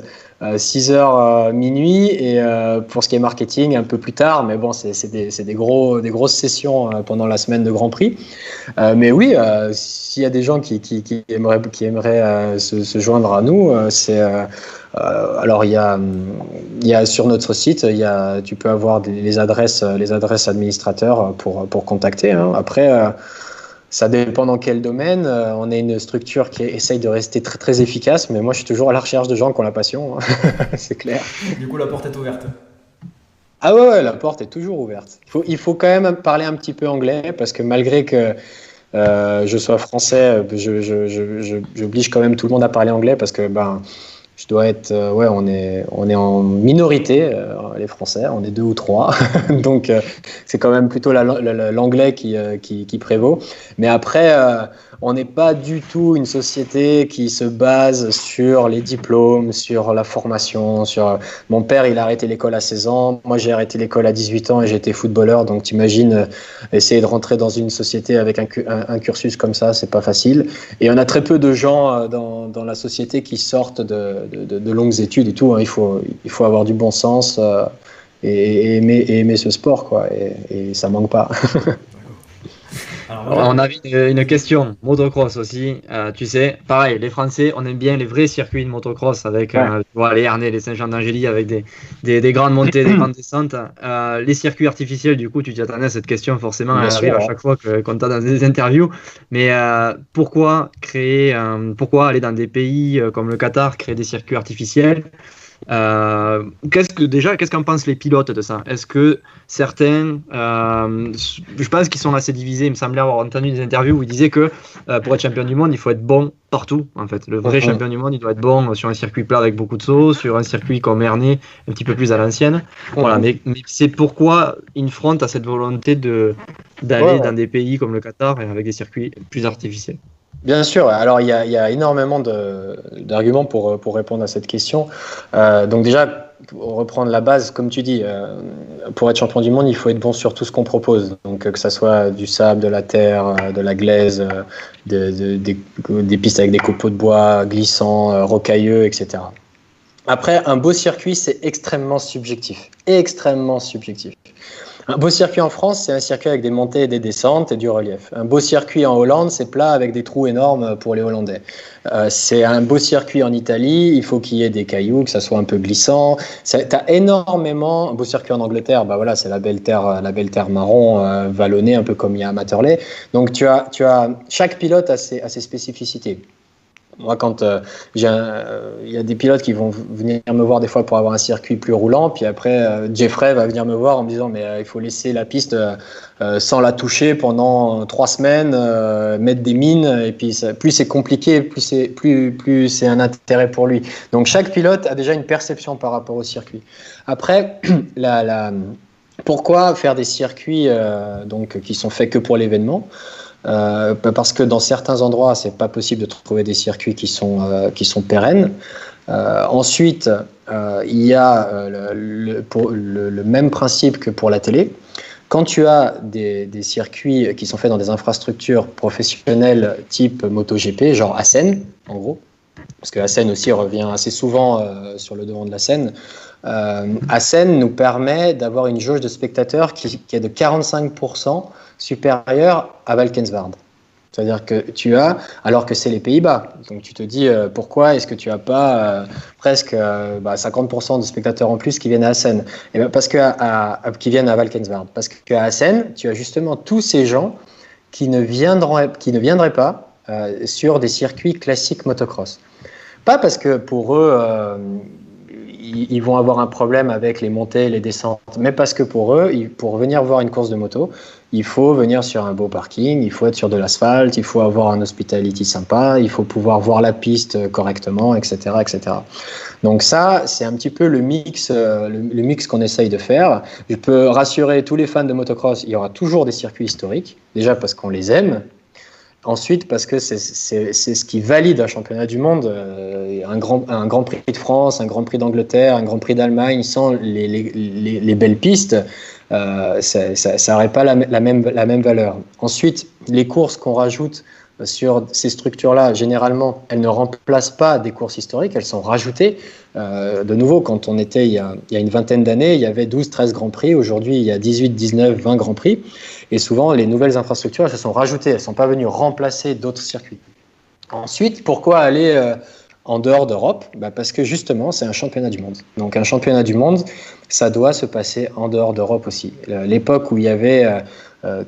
6 heures minuit, et pour ce qui est marketing, un peu plus tard. Mais bon, c'est des grosses sessions pendant la semaine de Grand Prix. Mais oui, s'il y a des gens qui aimeraient se joindre à nous, alors il y a sur notre site, tu peux avoir les adresses administrateurs pour contacter, hein. Après, ça dépend dans quel domaine. On est une structure qui essaye de rester très très efficace, mais moi je suis toujours à la recherche de gens qui ont la passion, hein. C'est clair. Du coup, la porte est ouverte. Ah ouais, la porte est toujours ouverte. Il faut quand même parler un petit peu anglais, parce que malgré que je sois français, j'oblige quand même tout le monde à parler anglais, parce que je dois être, on est en minorité, les Français, on est 2 ou 3, donc c'est quand même plutôt l'anglais qui prévaut. Mais après, on n'est pas du tout une société qui se base sur les diplômes, sur la formation. Mon père, il a arrêté l'école à 16 ans, moi j'ai arrêté l'école à 18 ans et j'étais footballeur, donc t'imagines essayer de rentrer dans une société avec un cursus comme ça, c'est pas facile. Et on a très peu de gens dans la société qui sortent de longues études et tout, hein. Il faut avoir du bon sens et aimer ce sport, quoi, et ça manque pas. Alors, on a une question motocross aussi. Tu sais, pareil, les Français, on aime bien les vrais circuits de motocross avec tu vois, les Ernée, les Saint-Jean-d'Angély, avec des grandes montées, des grandes descentes. Les circuits artificiels, du coup, tu t'y attendais à cette question, forcément, elle arrive à chaque fois qu'on t'a dans des interviews. Mais pourquoi aller dans des pays comme le Qatar, créer des circuits artificiels? Qu'est-ce qu'en pensent les pilotes de ça? Est-ce que certains, je pense qu'ils sont assez divisés, il me semblait avoir entendu des interviews où ils disaient que pour être champion du monde, il faut être bon partout, en fait. Le vrai champion du monde, il doit être bon sur un circuit plat avec beaucoup de sauts, sur un circuit comme Ernée, un petit peu plus à l'ancienne. Voilà, mais c'est pourquoi Infront a cette volonté d'aller dans des pays comme le Qatar et avec des circuits plus artificiels. Bien sûr, alors il y a énormément d'arguments pour répondre à cette question. Donc déjà, pour reprendre la base, comme tu dis, pour être champion du monde, il faut être bon sur tout ce qu'on propose. Donc que ça soit du sable, de la terre, de la glaise, des pistes avec des copeaux de bois glissants, rocailleux, etc. Après, un beau circuit, c'est extrêmement subjectif. Extrêmement subjectif. Un beau circuit en France, c'est un circuit avec des montées et des descentes et du relief. Un beau circuit en Hollande, c'est plat avec des trous énormes pour les Hollandais. C'est un beau circuit en Italie, il faut qu'il y ait des cailloux, que ça soit un peu glissant. Tu as énormément. Un beau circuit en Angleterre, bah voilà, c'est la belle terre marron, vallonnée, un peu comme il y a à Matterley. Donc chaque pilote a ses spécificités. Moi, quand il y a des pilotes qui vont venir me voir des fois pour avoir un circuit plus roulant, puis après Jeffrey va venir me voir en me disant mais il faut laisser la piste sans la toucher pendant 3 semaines, mettre des mines, et puis plus c'est compliqué, plus c'est un intérêt pour lui. Donc chaque pilote a déjà une perception par rapport au circuit. Après, pourquoi faire des circuits donc qui sont faits que pour l'événement? Parce que dans certains endroits, c'est pas possible de trouver des circuits qui sont pérennes. Ensuite, il y a le même principe que pour la télé. Quand tu as des circuits qui sont faits dans des infrastructures professionnelles type MotoGP, genre Assen, en gros, parce que Assen aussi revient assez souvent sur le devant de la scène. Assen nous permet d'avoir une jauge de spectateurs qui est de 45% supérieure à Valkenswaard. C'est-à-dire que alors que c'est les Pays-Bas. Donc tu te dis, pourquoi est-ce que tu n'as pas presque 50% de spectateurs en plus qui viennent à Assen? Et bien parce qui viennent à Valkenswaard. Parce qu'à Assen, tu as justement tous ces gens qui ne viendraient pas sur des circuits classiques motocross. Pas parce que pour eux, ils vont avoir un problème avec les montées et les descentes, mais parce que pour eux, pour venir voir une course de moto, il faut venir sur un beau parking, il faut être sur de l'asphalte, il faut avoir un hospitality sympa, il faut pouvoir voir la piste correctement, etc., etc. Donc ça, c'est un petit peu le mix qu'on essaye de faire. Je peux rassurer tous les fans de motocross, il y aura toujours des circuits historiques, déjà parce qu'on les aime. Ensuite, parce que c'est ce qui valide un championnat du monde, un grand prix de France, un grand prix d'Angleterre, un grand prix d'Allemagne, sans les belles pistes, ça n'aurait pas la même valeur. Ensuite, les courses qu'on rajoute sur ces structures-là, généralement, elles ne remplacent pas des courses historiques, elles sont rajoutées. De nouveau, quand on était il y a une vingtaine d'années, il y avait 12-13 Grands Prix. Aujourd'hui, il y a 18, 19, 20 Grands Prix. Et souvent, les nouvelles infrastructures, elles se sont rajoutées. Elles ne sont pas venues remplacer d'autres circuits. Ensuite, pourquoi aller en dehors d'Europe? Parce que justement, c'est un championnat du monde. Donc un championnat du monde, ça doit se passer en dehors d'Europe aussi. L'époque où il y avait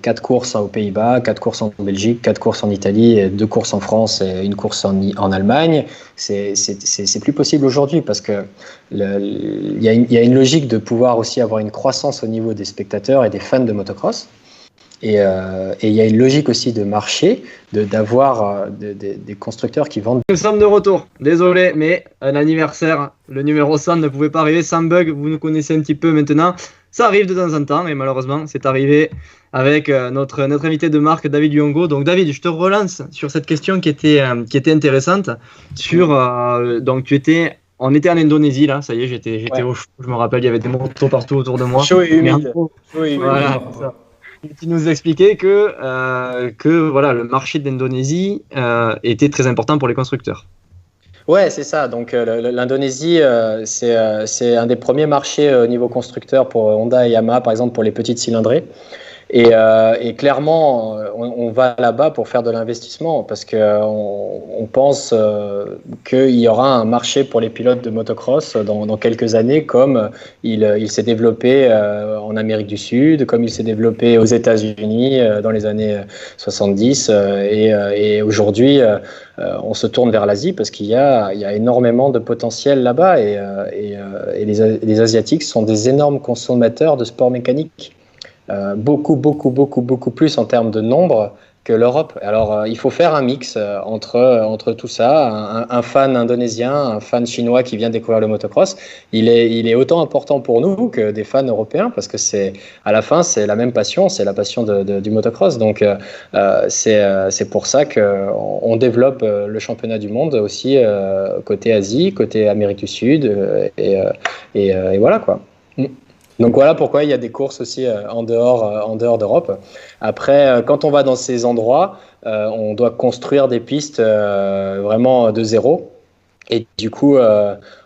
4 courses aux Pays-Bas, 4 courses en Belgique, 4 courses en Italie, 2 courses en France et une course en Allemagne, c'est plus possible aujourd'hui parce que il y a une logique de pouvoir aussi avoir une croissance au niveau des spectateurs et des fans de motocross. Et il y a une logique aussi de marché, d'avoir des constructeurs qui vendent. Nous sommes de retour. Désolé, mais un anniversaire, le numéro 100 ne pouvait pas arriver sans bug. Vous nous connaissez un petit peu maintenant. Ça arrive de temps en temps et malheureusement, c'est arrivé avec notre invité de marque, David Luongo. Donc David, je te relance sur cette question qui était intéressante. Donc on était en Indonésie là, ça y est, j'étais au chaud. Je me rappelle, il y avait des motos partout autour de moi. Chaud et humide. Voilà, tu nous expliquais que voilà, le marché d'Indonésie était très important pour les constructeurs. Ouais, c'est ça. Donc l'Indonésie, c'est un des premiers marchés au niveau constructeur pour Honda et Yamaha, par exemple, pour les petites cylindrées. Et clairement, on va là-bas pour faire de l'investissement parce qu'on pense qu'il y aura un marché pour les pilotes de motocross dans quelques années, comme il s'est développé en Amérique du Sud, comme il s'est développé aux États-Unis dans les années 70. Et aujourd'hui, on se tourne vers l'Asie parce qu'il y a énormément de potentiel là-bas. Et les Asiatiques sont des énormes consommateurs de sport mécanique. Beaucoup plus en termes de nombre que l'Europe. Alors, il faut faire un mix entre tout ça. Un fan indonésien, un fan chinois qui vient découvrir le motocross, il est autant important pour nous que des fans européens parce que à la fin, c'est la même passion, c'est la passion du motocross. Donc, c'est pour ça qu'on développe le championnat du monde aussi côté Asie, côté Amérique du Sud et voilà quoi. Donc voilà pourquoi il y a des courses aussi en dehors d'Europe. Après, quand on va dans ces endroits, on doit construire des pistes vraiment de zéro. Et du coup,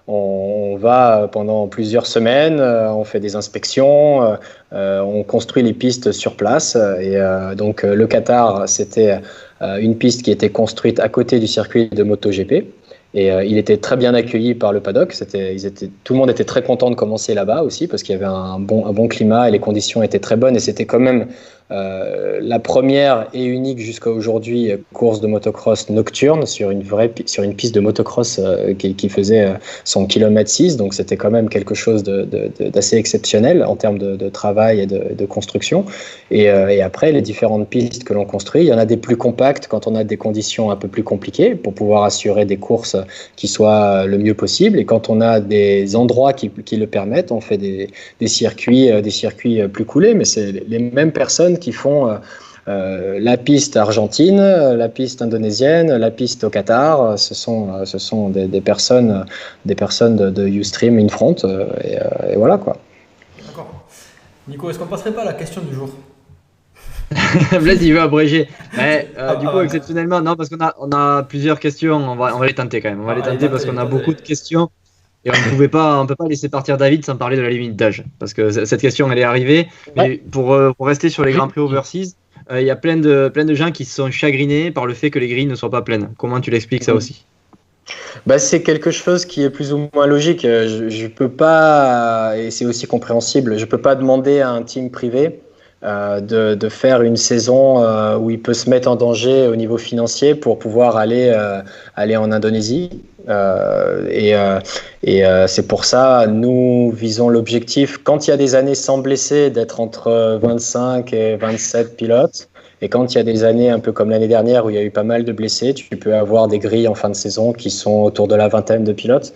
on va pendant plusieurs semaines, on fait des inspections, on construit les pistes sur place. Et donc le Qatar, c'était une piste qui était construite à côté du circuit de MotoGP. Et il était très bien accueilli par le paddock. Tout le monde était très content de commencer là-bas aussi parce qu'il y avait un bon climat et les conditions étaient très bonnes. Et c'était quand même la première et unique jusqu'à aujourd'hui course de motocross nocturne sur une piste de motocross qui faisait son kilomètre 6. Donc c'était quand même quelque chose d'assez exceptionnel en termes de travail et de construction. Et après, les différentes pistes que l'on construit, il y en a des plus compactes quand on a des conditions un peu plus compliquées pour pouvoir assurer des courses qui soient le mieux possible. Et quand on a des endroits qui le permettent, on fait des circuits plus coulés. Mais c'est les mêmes personnes qui font la piste argentine, la piste indonésienne, la piste au Qatar. Ce sont des personnes de Ustream Infront et voilà quoi. D'accord. Nico, est-ce qu'on passerait pas à la question du jour? Blaise, il veut abréger. Mais, du coup, exceptionnellement, non, parce qu'on a plusieurs questions. On va les tenter quand même. On va les tenter parce qu'on a beaucoup de questions. Et on peut pas laisser partir David sans parler de la limite d'âge. Parce que cette question, elle est arrivée. Mais pour rester sur les Grands Prix Overseas, il y a plein de gens qui se sont chagrinés par le fait que les grilles ne soient pas pleines. Comment tu l'expliques ça aussi? C'est quelque chose qui est plus ou moins logique. Je peux pas, et c'est aussi compréhensible, je peux pas demander à un team privé de faire une saison où il peut se mettre en danger au niveau financier pour pouvoir aller en Indonésie. C'est pour ça, nous visons l'objectif, quand il y a des années sans blessés, d'être entre 25 et 27 pilotes. Et quand il y a des années un peu comme l'année dernière où il y a eu pas mal de blessés, tu peux avoir des grilles en fin de saison qui sont autour de la vingtaine de pilotes,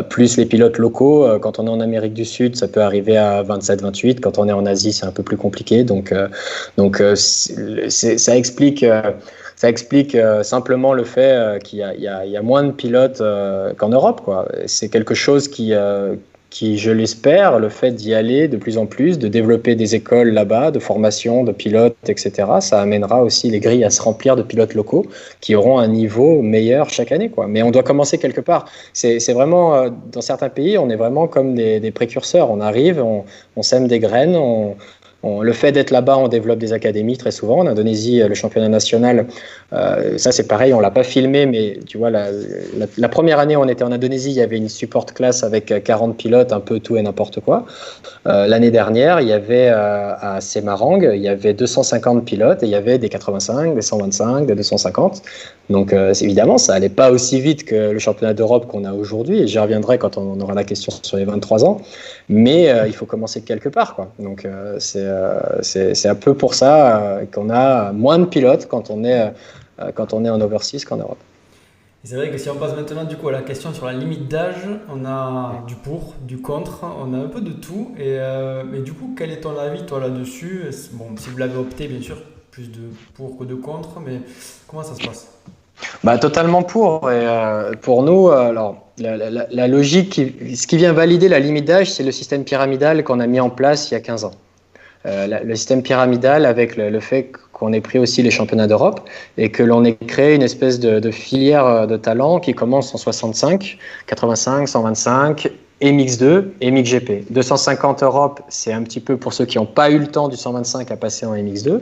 plus les pilotes locaux. Quand on est en Amérique du Sud, ça peut arriver à 27-28. Quand on est en Asie, c'est un peu plus compliqué. Donc ça explique simplement le fait qu'il y a moins de pilotes qu'en Europe, quoi. C'est quelque chose qui, je l'espère, le fait d'y aller de plus en plus, de développer des écoles là-bas, de formation de pilotes, etc., ça amènera aussi les grilles à se remplir de pilotes locaux qui auront un niveau meilleur chaque année, quoi. Mais on doit commencer quelque part. C'est vraiment, dans certains pays, on est vraiment comme des précurseurs. On arrive, on sème des graines, le fait d'être là-bas, on développe des académies très souvent. En Indonésie, le championnat national, ça c'est pareil, on l'a pas filmé, mais tu vois, la première année où on était en Indonésie, il y avait une support class avec 40 pilotes, un peu tout et n'importe quoi. L'année dernière, il y avait à Semarang, il y avait 250 pilotes et il y avait des 85, des 125, des 250. Donc évidemment, ça allait pas aussi vite que le championnat d'Europe qu'on a aujourd'hui, et j'y reviendrai quand on aura la question sur les 23 ans, mais il faut commencer de quelque part, quoi. Donc c'est un peu pour ça qu'on a moins de pilotes quand on est en overseas qu'en Europe. C'est vrai que si on passe maintenant du coup à la question sur la limite d'âge, on a du pour, du contre, on a un peu de tout. Mais du coup, quel est ton avis toi là-dessus? Bon, si vous l'avez opté, bien sûr, plus de pour que de contre, mais comment ça se passe? Totalement pour. Et pour nous, alors la logique, ce qui vient valider la limite d'âge, c'est le système pyramidal qu'on a mis en place il y a 15 ans. Le système pyramidal avec le fait qu'on ait pris aussi les championnats d'Europe et que l'on ait créé une espèce de filière de talent qui commence en 65, 85, 125 et MX2 et MXGP. 250 Europe, c'est un petit peu pour ceux qui n'ont pas eu le temps du 125 à passer en MX2,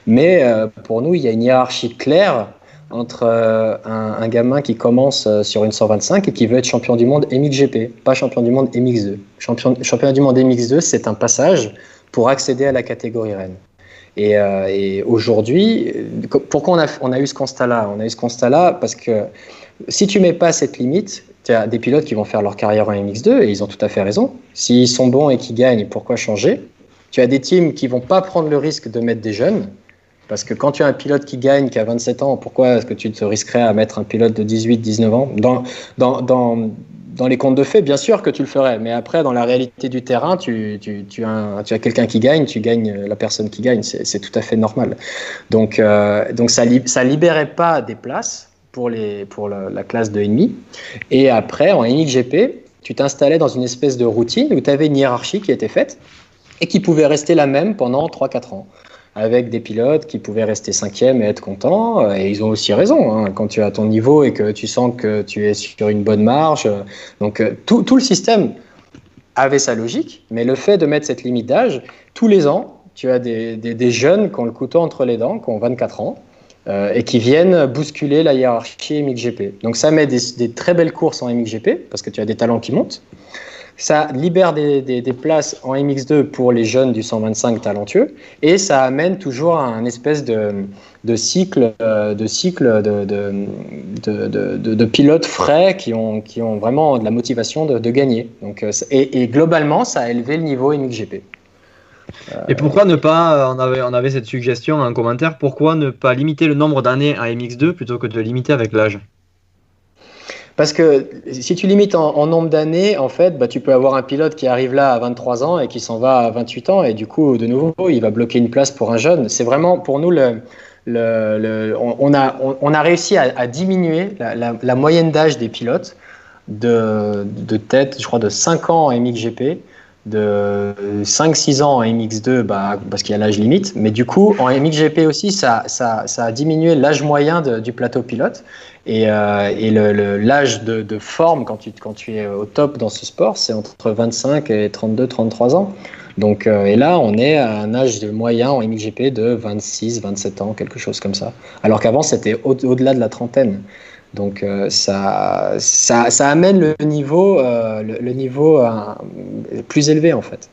mais pour nous, il y a une hiérarchie claire entre un gamin qui commence sur une 125 et qui veut être champion du monde MXGP, pas champion du monde MX2. Championnat du monde MX2, c'est un passage pour accéder à la catégorie reine. Et aujourd'hui, pourquoi on a eu ce constat-là? On a eu ce constat-là parce que si tu mets pas cette limite, tu as des pilotes qui vont faire leur carrière en MX2 et ils ont tout à fait raison. S'ils sont bons et qu'ils gagnent, pourquoi changer? Tu as des teams qui vont pas prendre le risque de mettre des jeunes Parce que quand tu as un pilote qui gagne, qui a 27 ans, pourquoi est-ce que tu te risquerais à mettre un pilote de 18, 19 ans dans les contes de fées, bien sûr que tu le ferais. Mais après, dans la réalité du terrain, tu as quelqu'un qui gagne, tu gagnes la personne qui gagne. C'est tout à fait normal. Donc ça libérait pas des places pour la classe de ennemi. Et après, en MXGP, tu t'installais dans une espèce de routine où tu avais une hiérarchie qui était faite et qui pouvait rester la même pendant 3-4 ans, avec des pilotes qui pouvaient rester 5e et être contents. Et ils ont aussi raison, hein, quand tu es à ton niveau et que tu sens que tu es sur une bonne marge. Donc tout le système avait sa logique, mais le fait de mettre cette limite d'âge, tous les ans, tu as des jeunes qui ont le couteau entre les dents, qui ont 24 ans, et qui viennent bousculer la hiérarchie MXGP. Donc ça met des très belles courses en MXGP, parce que tu as des talents qui montent. Ça libère des places en MX2 pour les jeunes du 125 talentueux, et ça amène toujours un espèce de cycle de pilotes frais qui ont vraiment de la motivation de gagner. Donc, et globalement, ça a élevé le niveau MXGP. Et pourquoi ne pas, on avait cette suggestion en commentaire, pourquoi ne pas limiter le nombre d'années à MX2 plutôt que de le limiter avec l'âge? Parce que si tu limites en nombre d'années, en fait, tu peux avoir un pilote qui arrive là à 23 ans et qui s'en va à 28 ans, et du coup, de nouveau, il va bloquer une place pour un jeune. C'est vraiment, pour nous, on a réussi à diminuer la moyenne d'âge des pilotes de tête, je crois, de 5 ans en MXGP, de 5-6 ans en MX2, parce qu'il y a l'âge limite, mais du coup, en MXGP aussi, ça a diminué l'âge moyen du plateau pilote. Et l'âge de forme quand tu es au top dans ce sport, c'est entre 25 et 32-33 ans. Donc, et là, on est à un âge moyen en MXGP de 26-27 ans, quelque chose comme ça. Alors qu'avant, c'était au-delà de la trentaine. Donc, ça amène le niveau plus élevé, en fait.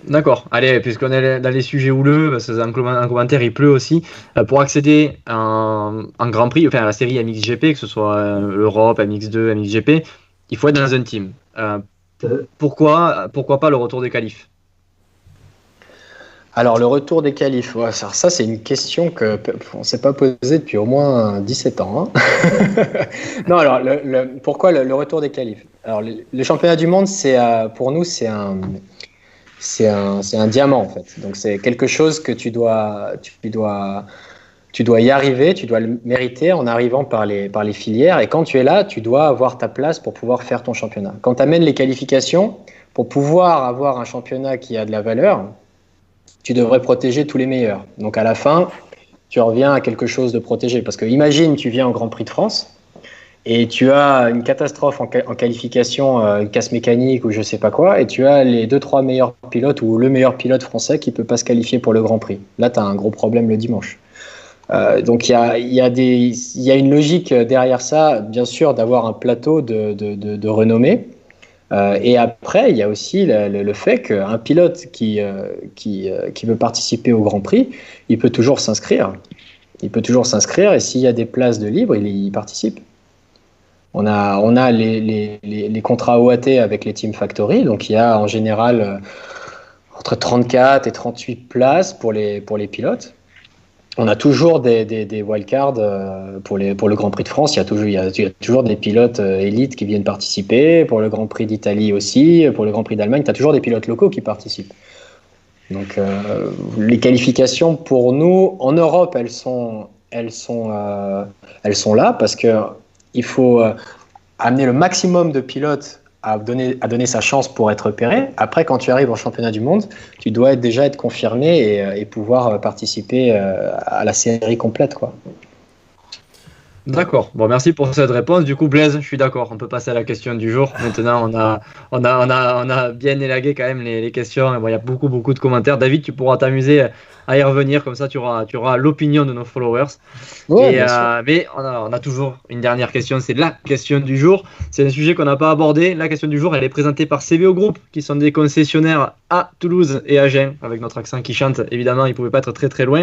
D'accord. Allez, puisqu'on est dans les sujets houleux, parce que dans un commentaire, il pleut aussi. Pour accéder en Grand Prix, enfin à la série MXGP, que ce soit l'Europe, MX2, MXGP, il faut être dans un team. Pourquoi pas le retour des qualifs? Alors, le retour des qualifs, ça c'est une question qu'on ne s'est pas posée depuis au moins 17 ans. Hein. Non, alors, pourquoi le retour des qualifs? Alors, le championnat du monde, pour nous, c'est un diamant, en fait. Donc, c'est quelque chose que tu dois y arriver, tu dois le mériter en arrivant par les filières. Et quand tu es là, tu dois avoir ta place pour pouvoir faire ton championnat. Quand tu amènes les qualifications, pour pouvoir avoir un championnat qui a de la valeur, tu devrais protéger tous les meilleurs. Donc, à la fin, tu reviens à quelque chose de protégé. Parce que imagine, tu viens au Grand Prix de France et tu as une catastrophe en qualification, une casse mécanique ou je sais pas quoi, et tu as les 2-3 meilleurs pilotes ou le meilleur pilote français qui peut pas se qualifier pour le Grand Prix. Là, tu as un gros problème le dimanche. Donc il y a une logique derrière ça, bien sûr, d'avoir un plateau de renommée. Et après, il y a aussi le fait qu'un pilote qui veut participer au Grand Prix, il peut toujours s'inscrire. Il peut toujours s'inscrire, et s'il y a des places de libre, il y participe. On a les contrats OAT avec les Team Factory, donc il y a en général entre 34 et 38 places pour les pilotes. On a toujours des wildcards pour le Grand Prix de France. Il y a toujours des pilotes élites qui viennent participer. Pour le Grand Prix d'Italie aussi, pour le Grand Prix d'Allemagne, tu as toujours des pilotes locaux qui participent. Donc les qualifications pour nous en Europe, elles sont là parce que il faut amener le maximum de pilotes à donner sa chance pour être repéré. Après, quand tu arrives au championnat du monde, tu dois déjà être confirmé et pouvoir participer à la série complète, quoi. D'accord. Bon, merci pour cette réponse. Du coup, Blaise, je suis d'accord. On peut passer à la question du jour. Maintenant, on a bien élagué quand même les questions. Et bon, il y a beaucoup de commentaires. David, tu pourras t'amuser à y revenir. Comme ça, tu auras l'opinion de nos followers. Ouais, mais on a toujours une dernière question. C'est la question du jour. C'est un sujet qu'on n'a pas abordé. La question du jour, elle est présentée par CVO Group, qui sont des concessionnaires à Toulouse et à Agen, avec notre accent qui chante. Évidemment, ils ne pouvaient pas être très loin.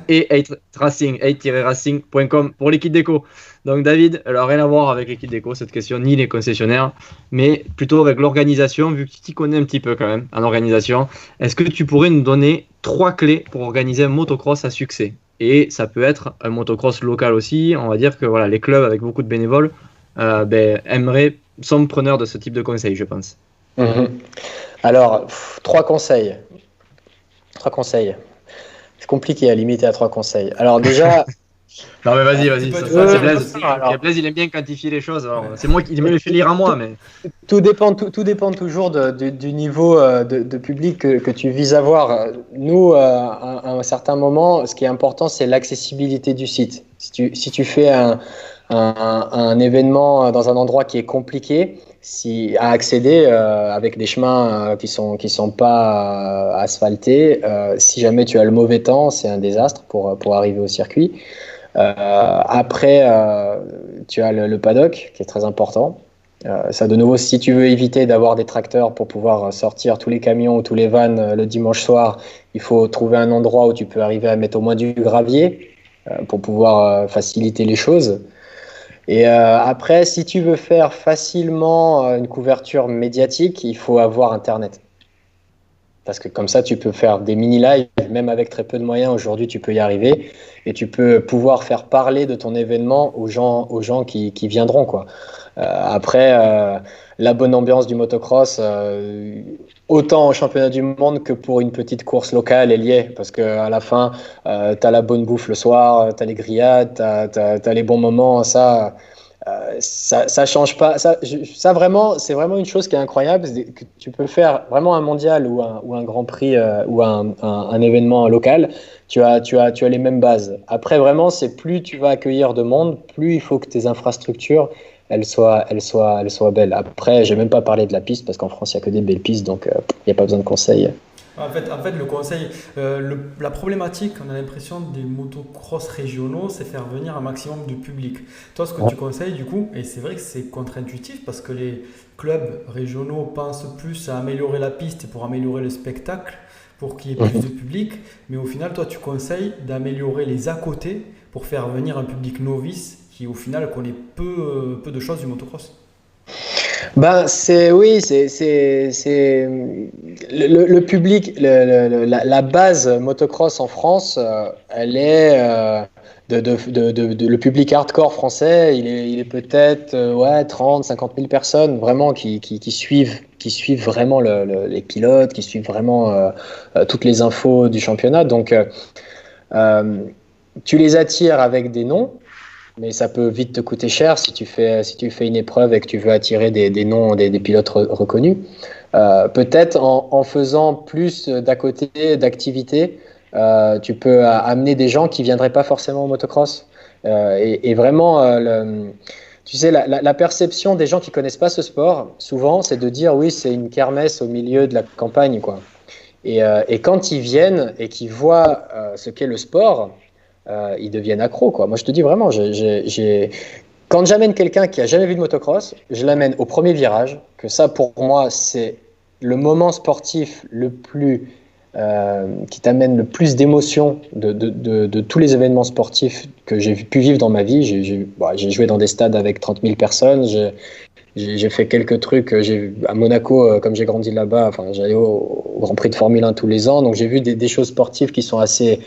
Et 8-racing.com pour les kits déco. Donc David, elle n'a rien à voir avec l'équipe d'éco, cette question, ni les concessionnaires, mais plutôt avec l'organisation, vu que tu t'y connais un petit peu quand même en organisation. Est-ce que tu pourrais nous donner 3 clés pour organiser un motocross à succès? Et ça peut être un motocross local aussi. On va dire que voilà, les clubs avec beaucoup de bénévoles sont preneurs de ce type de conseils, je pense. Alors, 3 conseils. 3 conseils. C'est compliqué à limiter à 3 conseils. Alors déjà... Non mais vas-y, c'est Blaise, il aime bien quantifier les choses. C'est moi qui me le fait lire à moi, mais tout dépend toujours du niveau de public que tu vises avoir. Nous, à un certain moment, ce qui est important, c'est l'accessibilité du site. Si tu fais un événement dans un endroit qui est compliqué à accéder avec des chemins qui sont pas asphaltés, si jamais tu as le mauvais temps, c'est un désastre pour arriver au circuit. Après, tu as le paddock qui est très important. Ça, de nouveau, si tu veux éviter d'avoir des tracteurs pour pouvoir sortir tous les camions ou tous les vannes le dimanche soir, il faut trouver un endroit où tu peux arriver à mettre au moins du gravier pour pouvoir faciliter les choses. Et après, si tu veux faire facilement une couverture médiatique, il faut avoir Internet. Parce que comme ça, tu peux faire des mini-lives, même avec très peu de moyens. Aujourd'hui, tu peux y arriver et tu peux pouvoir faire parler de ton événement aux gens qui viendront, quoi. Après, la bonne ambiance du motocross, autant au championnat du monde que pour une petite course locale, elle y est. Parce qu'à la fin, tu as la bonne bouffe le soir, tu as les grillades, tu as les bons moments. Ça change pas. Ça vraiment, c'est vraiment une chose qui est incroyable. Que tu peux faire vraiment un mondial ou un grand prix ou un événement local. Tu as les mêmes bases. Après, vraiment, c'est plus tu vas accueillir de monde, plus il faut que tes infrastructures elles soient belles. Après, j'ai même pas parlé de la piste parce qu'en France, il n'y a que des belles pistes, donc il n'y a pas besoin de conseils. En fait, le conseil, la problématique, on a l'impression des motocross régionaux, c'est faire venir un maximum de public. Toi, ce que tu conseilles du coup, et c'est vrai que c'est contre-intuitif parce que les clubs régionaux pensent plus à améliorer la piste pour améliorer le spectacle, pour qu'il y ait plus de public, mais au final, toi, tu conseilles d'améliorer les à côté pour faire venir un public novice qui, au final, connaît peu de choses du motocross. Ben, le public, la base motocross en France, elle est le public hardcore français, il est peut-être 30, 50 000 personnes vraiment qui suivent vraiment les pilotes, qui suivent vraiment toutes les infos du championnat. Donc, tu les attires avec des noms. Mais ça peut vite te coûter cher si tu fais une épreuve et que tu veux attirer des noms, des pilotes reconnus. Peut-être en faisant plus d'à côté d'activités, tu peux amener des gens qui viendraient pas forcément au motocross. Et vraiment, tu sais, la perception des gens qui connaissent pas ce sport, souvent, c'est de dire oui, c'est une kermesse au milieu de la campagne, quoi. Et quand ils viennent et qu'ils voient ce qu'est le sport, ils deviennent accros, quoi. Moi, je te dis vraiment, quand j'amène quelqu'un qui a jamais vu de motocross, je l'amène au premier virage, que ça, pour moi, c'est le moment sportif le plus qui t'amène le plus d'émotions de tous les événements sportifs que j'ai pu vivre dans ma vie. J'ai joué dans des stades avec 30 000 personnes. J'ai fait quelques trucs. À Monaco, comme j'ai grandi là-bas, enfin, j'allais au Grand Prix de Formule 1 tous les ans, donc j'ai vu des choses sportives qui sont assez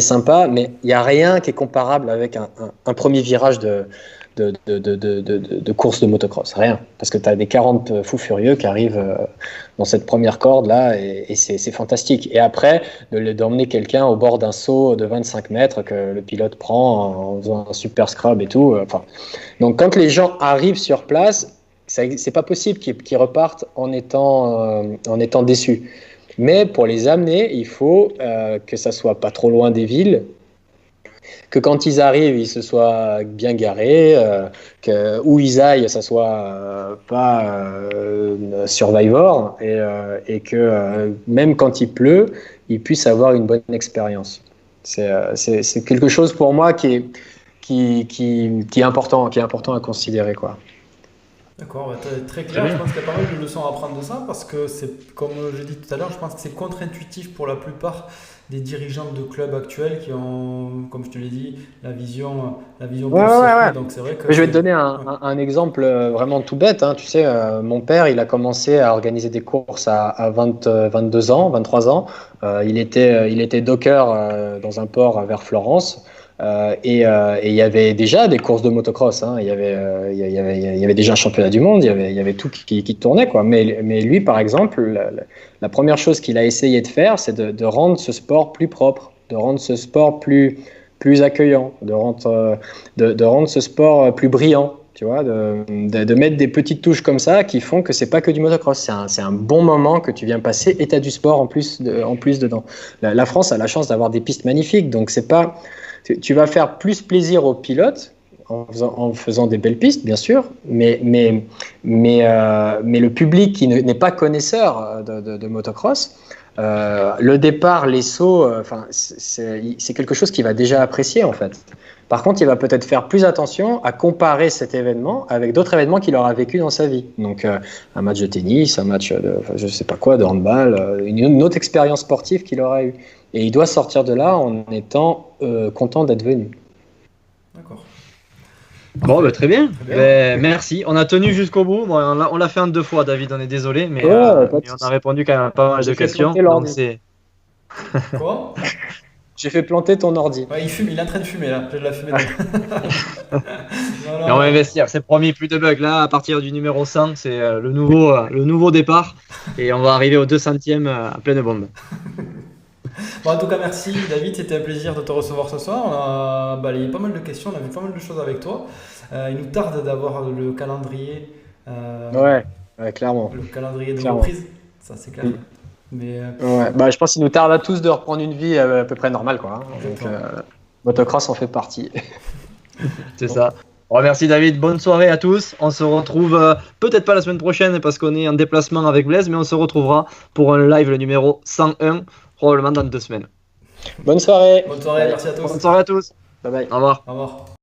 sympas, mais il n'y a rien qui est comparable avec un premier virage de course de motocross. Rien. Parce que tu as des 40 fous furieux qui arrivent dans cette première corde là et c'est fantastique. Et après, d'emmener quelqu'un au bord d'un saut de 25 mètres que le pilote prend en faisant un super scrub et tout. Donc quand les gens arrivent sur place, c'est pas possible qu'ils repartent en étant déçus. Mais pour les amener, il faut que ça soit pas trop loin des villes, que quand ils arrivent, ils se soient bien garés, que où ils aillent, ça soit pas Survivor, et que même quand il pleut, ils puissent avoir une bonne expérience. C'est quelque chose pour moi qui est important à considérer, quoi. D'accord, bah, très clair. Je pense qu'il y a pas mal de leçons à apprendre de ça parce que c'est, comme j'ai dit tout à l'heure, je pense que c'est contre-intuitif pour la plupart des dirigeants de clubs actuels qui ont, comme je te l'ai dit, la vision Ouais, plus ouais, circuit. ouais. Donc c'est vrai que Mais je vais te c'est. donner Ouais. un exemple vraiment tout bête, hein. Tu sais, mon père, il a commencé à organiser des courses à 20, 22 ans, 23 ans. Il était docker dans un port vers Florence. Et il y avait déjà des courses de motocross, hein. Il y avait déjà un championnat du monde, il y avait tout qui tournait, quoi. Mais lui, par exemple, la première chose qu'il a essayé de faire, c'est de rendre ce sport plus propre, de rendre ce sport plus accueillant, de rendre ce sport plus brillant, tu vois, de mettre des petites touches comme ça qui font que c'est pas que du motocross, c'est un bon moment que tu viens passer et tu as du sport en plus dedans. La France a la chance d'avoir des pistes magnifiques, donc c'est pas, tu vas faire plus plaisir aux pilotes en faisant des belles pistes, bien sûr, mais le public qui n'est pas connaisseur de motocross, le départ, les sauts, c'est quelque chose qu'il va déjà apprécier en fait. Par contre, il va peut-être faire plus attention à comparer cet événement avec d'autres événements qu'il aura vécu dans sa vie. Donc, un match de tennis, un match je sais pas quoi, de handball, une autre expérience sportive qu'il aura eue. Et il doit sortir de là en étant content d'être venu. D'accord. Bon, bah, très bien. Très bien. Merci. On a tenu jusqu'au bout. Bon, on l'a fait en 2 fois, David. On est désolé, mais, Ouais, pas de mais on a souci. répondu quand même à pas mal de J'ai fait questions. planter Donc l'ordi. c'est. Quoi? J'ai fait planter ton ordi. Ouais, il fume, il est en train de fumer là. J'ai de la fumée. Non, Mais on va non. investir. C'est promis, plus de bugs. Là, à partir du numéro 100, c'est le nouveau départ. Et on va arriver au 200e à pleine bombe. Bon, en tout cas, merci David, c'était un plaisir de te recevoir ce soir. On a balayé pas mal de questions, on a vu pas mal de choses avec toi. Il nous tarde d'avoir Ouais, ouais, clairement. le calendrier de Clairement. reprise, ça c'est clair. Mm. Mais Ouais, bah, je pense qu'il nous tarde à tous de reprendre une vie à peu près normale, quoi, hein. Donc, exactement. motocross en fait partie. C'est Bon, ça. Bon, merci David. Bonne soirée à tous. On se retrouve peut-être pas la semaine prochaine parce qu'on est en déplacement avec Blaise, mais on se retrouvera pour un live le numéro 101, probablement dans 2 semaines. Bonne soirée. bonne soirée, Bye. merci à tous. Bonne soirée à tous. Bye bye. Au revoir. Au revoir.